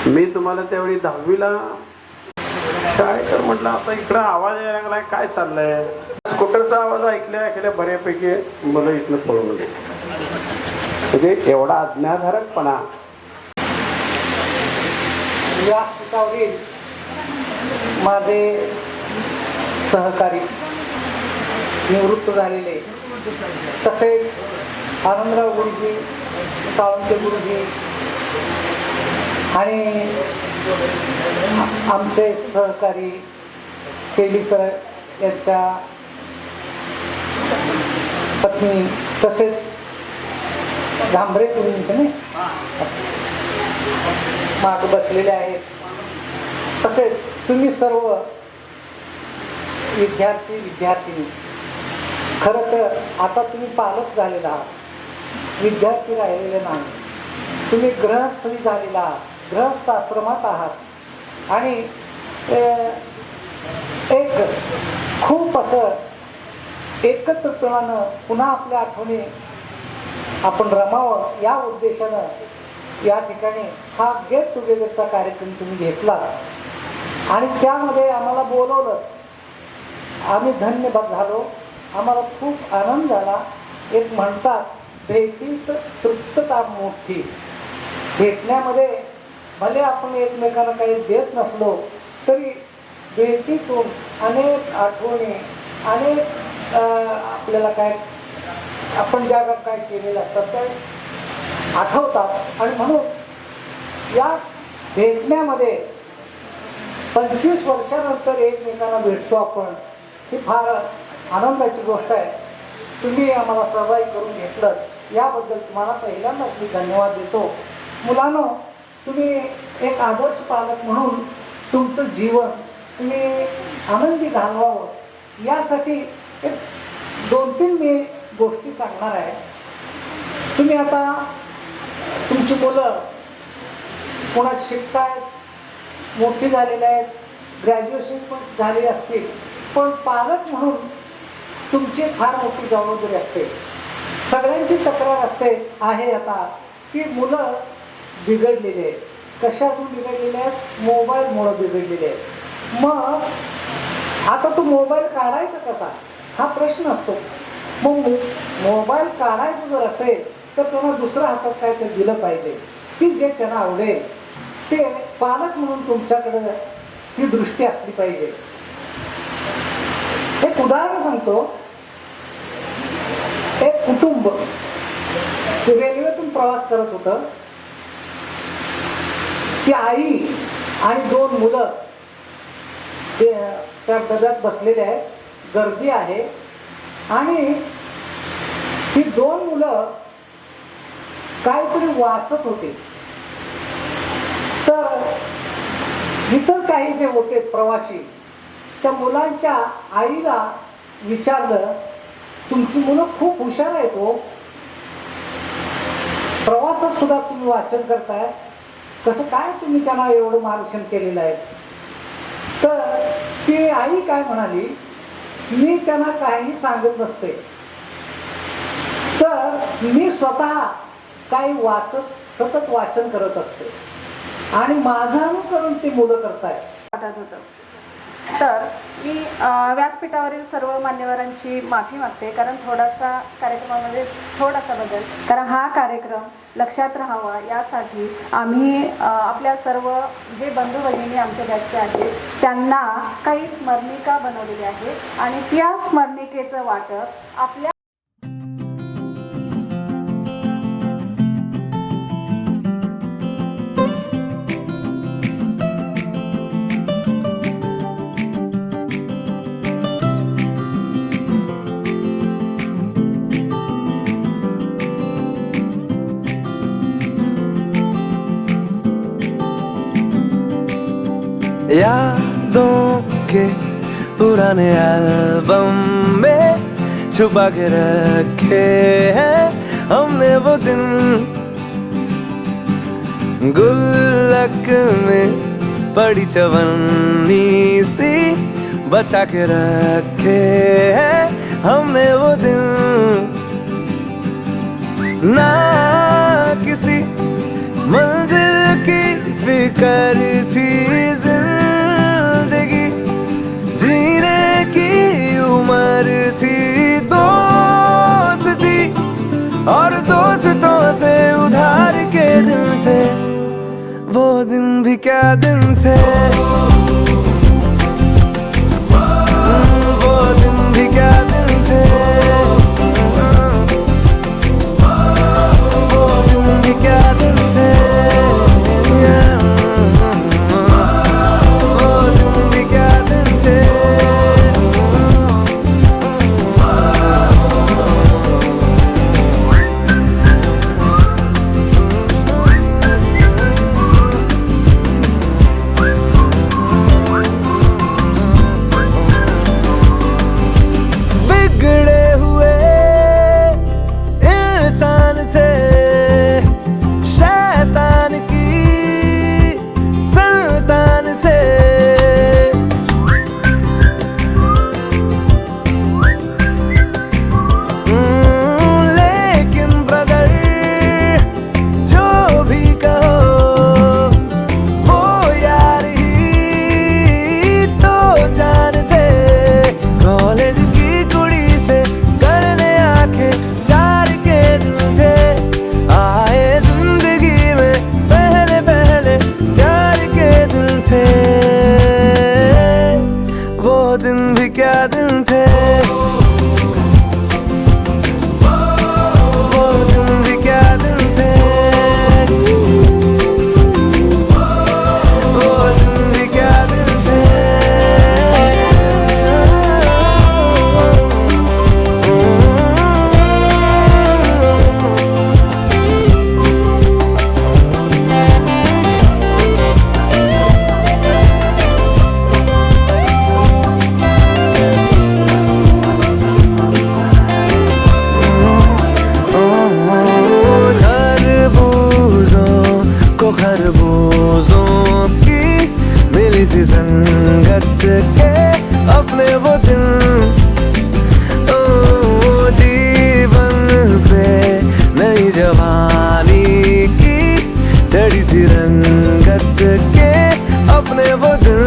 मी तुम्हाला त्यावेळी 10वीला शाळेकर म्हटलं आता इकडं आवाज यायला लागलाय, काय चाललंय. स्कूटरचा आवाज ऐकल्या बऱ्यापैकी मुलं इथनं पळून गेली. म्हणजे एवढा अज्ञाधारकपणा. व्यासपीठावरील माझे सहकारी निवृत्त झालेले, तसेच आनंदराव गुरुजी, सावंत गुरुजी आणि आमचे सहकारी केली सर यांच्या पत्नी, तसेच झांबरे तुम्ही माग बसलेले आहेत, तसेच तुम्ही सर्व विद्यार्थिनी. खरं तर आता तुम्ही पालक झालेला आहात, विद्यार्थी राहिलेले नाही. तुम्ही गृहस्थी झालेला आहात, गृहस्थ आश्रमात आहात आणि एक खूप असं एकत्रपणानं पुन्हा आपल्या आठवणी आपण रमावं या उद्देशानं या ठिकाणी हा गेट टुगेदरचा कार्यक्रम तुम्ही घेतला आणि त्यामध्ये आम्हाला बोलवलं. आम्ही धन्यवाद झालो, आम्हाला खूप आनंद झाला. एक म्हणतात भेटीत तृप्तता मोठी. भेटण्यामध्ये भले आपण एकमेकांना काही देत नसलो तरी भेटीतून अनेक आठवणी, अनेक आपल्याला काय आपण जगात काय केलेलं असतात ते आठवतात. आणि म्हणून या भेटण्यामध्ये 25 वर्षानंतर एकमेकांना भेटतो आपण, ही फार आनंदाची गोष्ट आहे. तुम्ही आम्हाला सहभागी करून घेतलं याबद्दल तुम्हाला पहिल्यांदाच मी धन्यवाद देतो. मुलांनो, तुम्ही एक आदर्श पालक म्हणून तुमचं जीवन तुम्ही आनंदी घालवावं यासाठी एक 2-3 मी गोष्टी सांगणार आहे. तुम्ही आता तुमची मुलं कोणाची शिकतायत, मोठी झालेली आहेत, ग्रॅज्युएशन पण झाली असतील, पण पालक म्हणून तुमची फार मोठी जबाबदारी असते. सगळ्यांची तक्रार आहे आता की मुलं बिघडलेले आहेत. कशातून बिघडलेले आहेत? मोबाईलमुळं बिघडलेले आहेत. मग आता तो मोबाईल काढायचा कसा हा प्रश्न असतो. मग मोबाईल काढायचं जर असेल तर त्यांना दुसऱ्या हातात काय ते दिलं पाहिजे की जे त्यांना आवडेल. ते पालक म्हणून तुमच्याकडे ती दृष्टी असली पाहिजे. एक उदाहरण सांगतो. एक कुटुंब रेल्वेतून प्रवास करत होतं. ती आई आणि 2 मुलं ते त्या डब्यात बसलेले आहेत, गर्दी आहे आणि ही 2 मुलं काहीतरी वाचत होते. तर इतर काही जे होते प्रवासी त्या मुलांच्या आईला विचारलं, तुमची मुलं खूप हुशार आहेत हो, प्रवासात सुद्धा तुम्ही वाचन करताय, कसं काय तुम्ही त्यांना एवढं मार्गदर्शन केलेलं आहे. तर ती आई काय म्हणाली, मी त्यांना काही सांगत नसते, तर मी स्वतः काही सतत वाचन करत असते आणि माझं अनुकरण ती मुलं करतायत. वाटत होतं. तर मी व्यासपीठावरील सर्व मान्यवरांची माफी मागते, कारण थोडासा कार्यक्रमामध्ये थोडासा बदल, कारण हा कार्यक्रम लक्षात राहावा यासाठी आम्ही आपल्या सर्व जे बंधू भगिनी आमच्या बॅचचे आहेत त्यांना काही स्मरणिका बनवलेली आहे आणि त्या स्मरणिकेचं वाटप आपल्या यादों के पुराने एल्बम में छुपा के रखे हैं हमने वो दिन, गुल्लक में पड़ी चवन्नी सी बचा के रखे हैं हमने वो दिन। ना किसी मंजिल की फिक्र थी जिंदगी, जीने की उम्र थी, दोस्ती और दोस्तों से उधार के दिन थे, वो दिन भी क्या दिन थे, वो दिन भी क्या दिन थे, वो दिन भी क्या दिन थे, वो दिन भी क्या दिन थे। खरबूजों की मिली सी संगत के अपने वो दिन, ओ जीवन पे नई जवानी की चढ़ी सी रंगत के अपने वो दिन,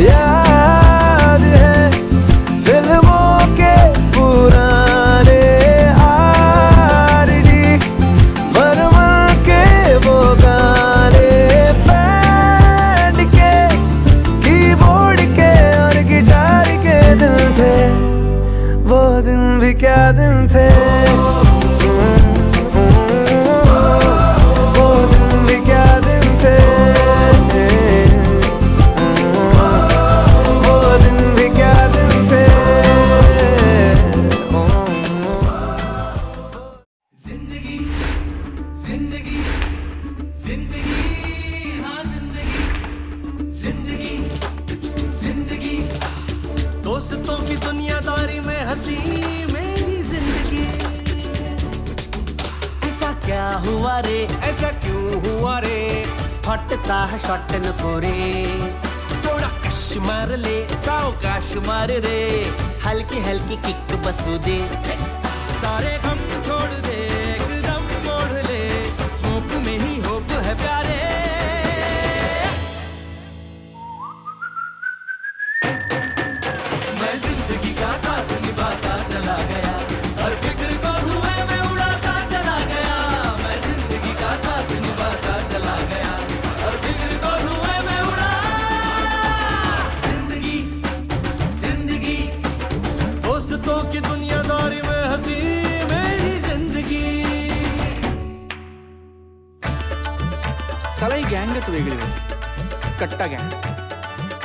याद है फिल्मों के पुराने क्या दिन थे, वो दिन भी क्या दिन थे, वो दिन भी क्या दिन थे। जिंदगी जिंदगी जिंदगी हाँ जिंदगी जिंदगी जिंदगी, दोस्तों की दुनियादारी में हंसी क्या हुआ रे, ऐसा क्यों हुआ रे, हॉटचा शॉट नको रे, थोडा कश मार ले, सावकाश मार रे, हल्की हल्की किक बसू दे, सारे गम छोड़ दे, एकदम मोड़ ले, स्मोक में ही होप है प्यारे। मैं जिंदगी का साथ निभाता चला गया, हर फिक्र को हुए मैं उड़ाता चला गया, साथ निभाता चला गया, और फिक्र को हुए मैं उड़ा। जिंदगी जिंदगी, दोस्तों की दुनियादारी में हंसी मेरी जिंदगी। साला ही गँगच वेगळी होती, कट्टा गँग,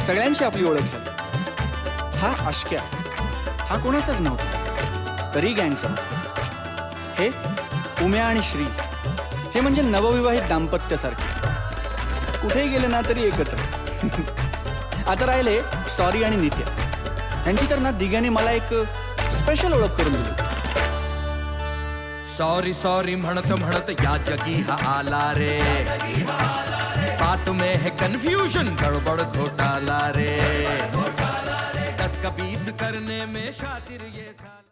सगळ्यांची आपली ओळख झाली. हा अश्क्या, हा कोणाचाच नव्हता, तरी गँगचा. हे उम्या आणि श्री, हे म्हणजे नवविवाहित दाम्पत्यासारखे, कुठेही गेले ना तरी एकत्र. आता राहिले सॉरी आणि नित्या. यांची तर ना दिग्याने मला एक स्पेशल ओळख करून दिली. सॉरी सॉरी म्हणत म्हणत या जगी हा आला रे, बात में है कंफ्यूजन गड़बड़ घोटाला रे, 10 का 20 करने में शातिर ये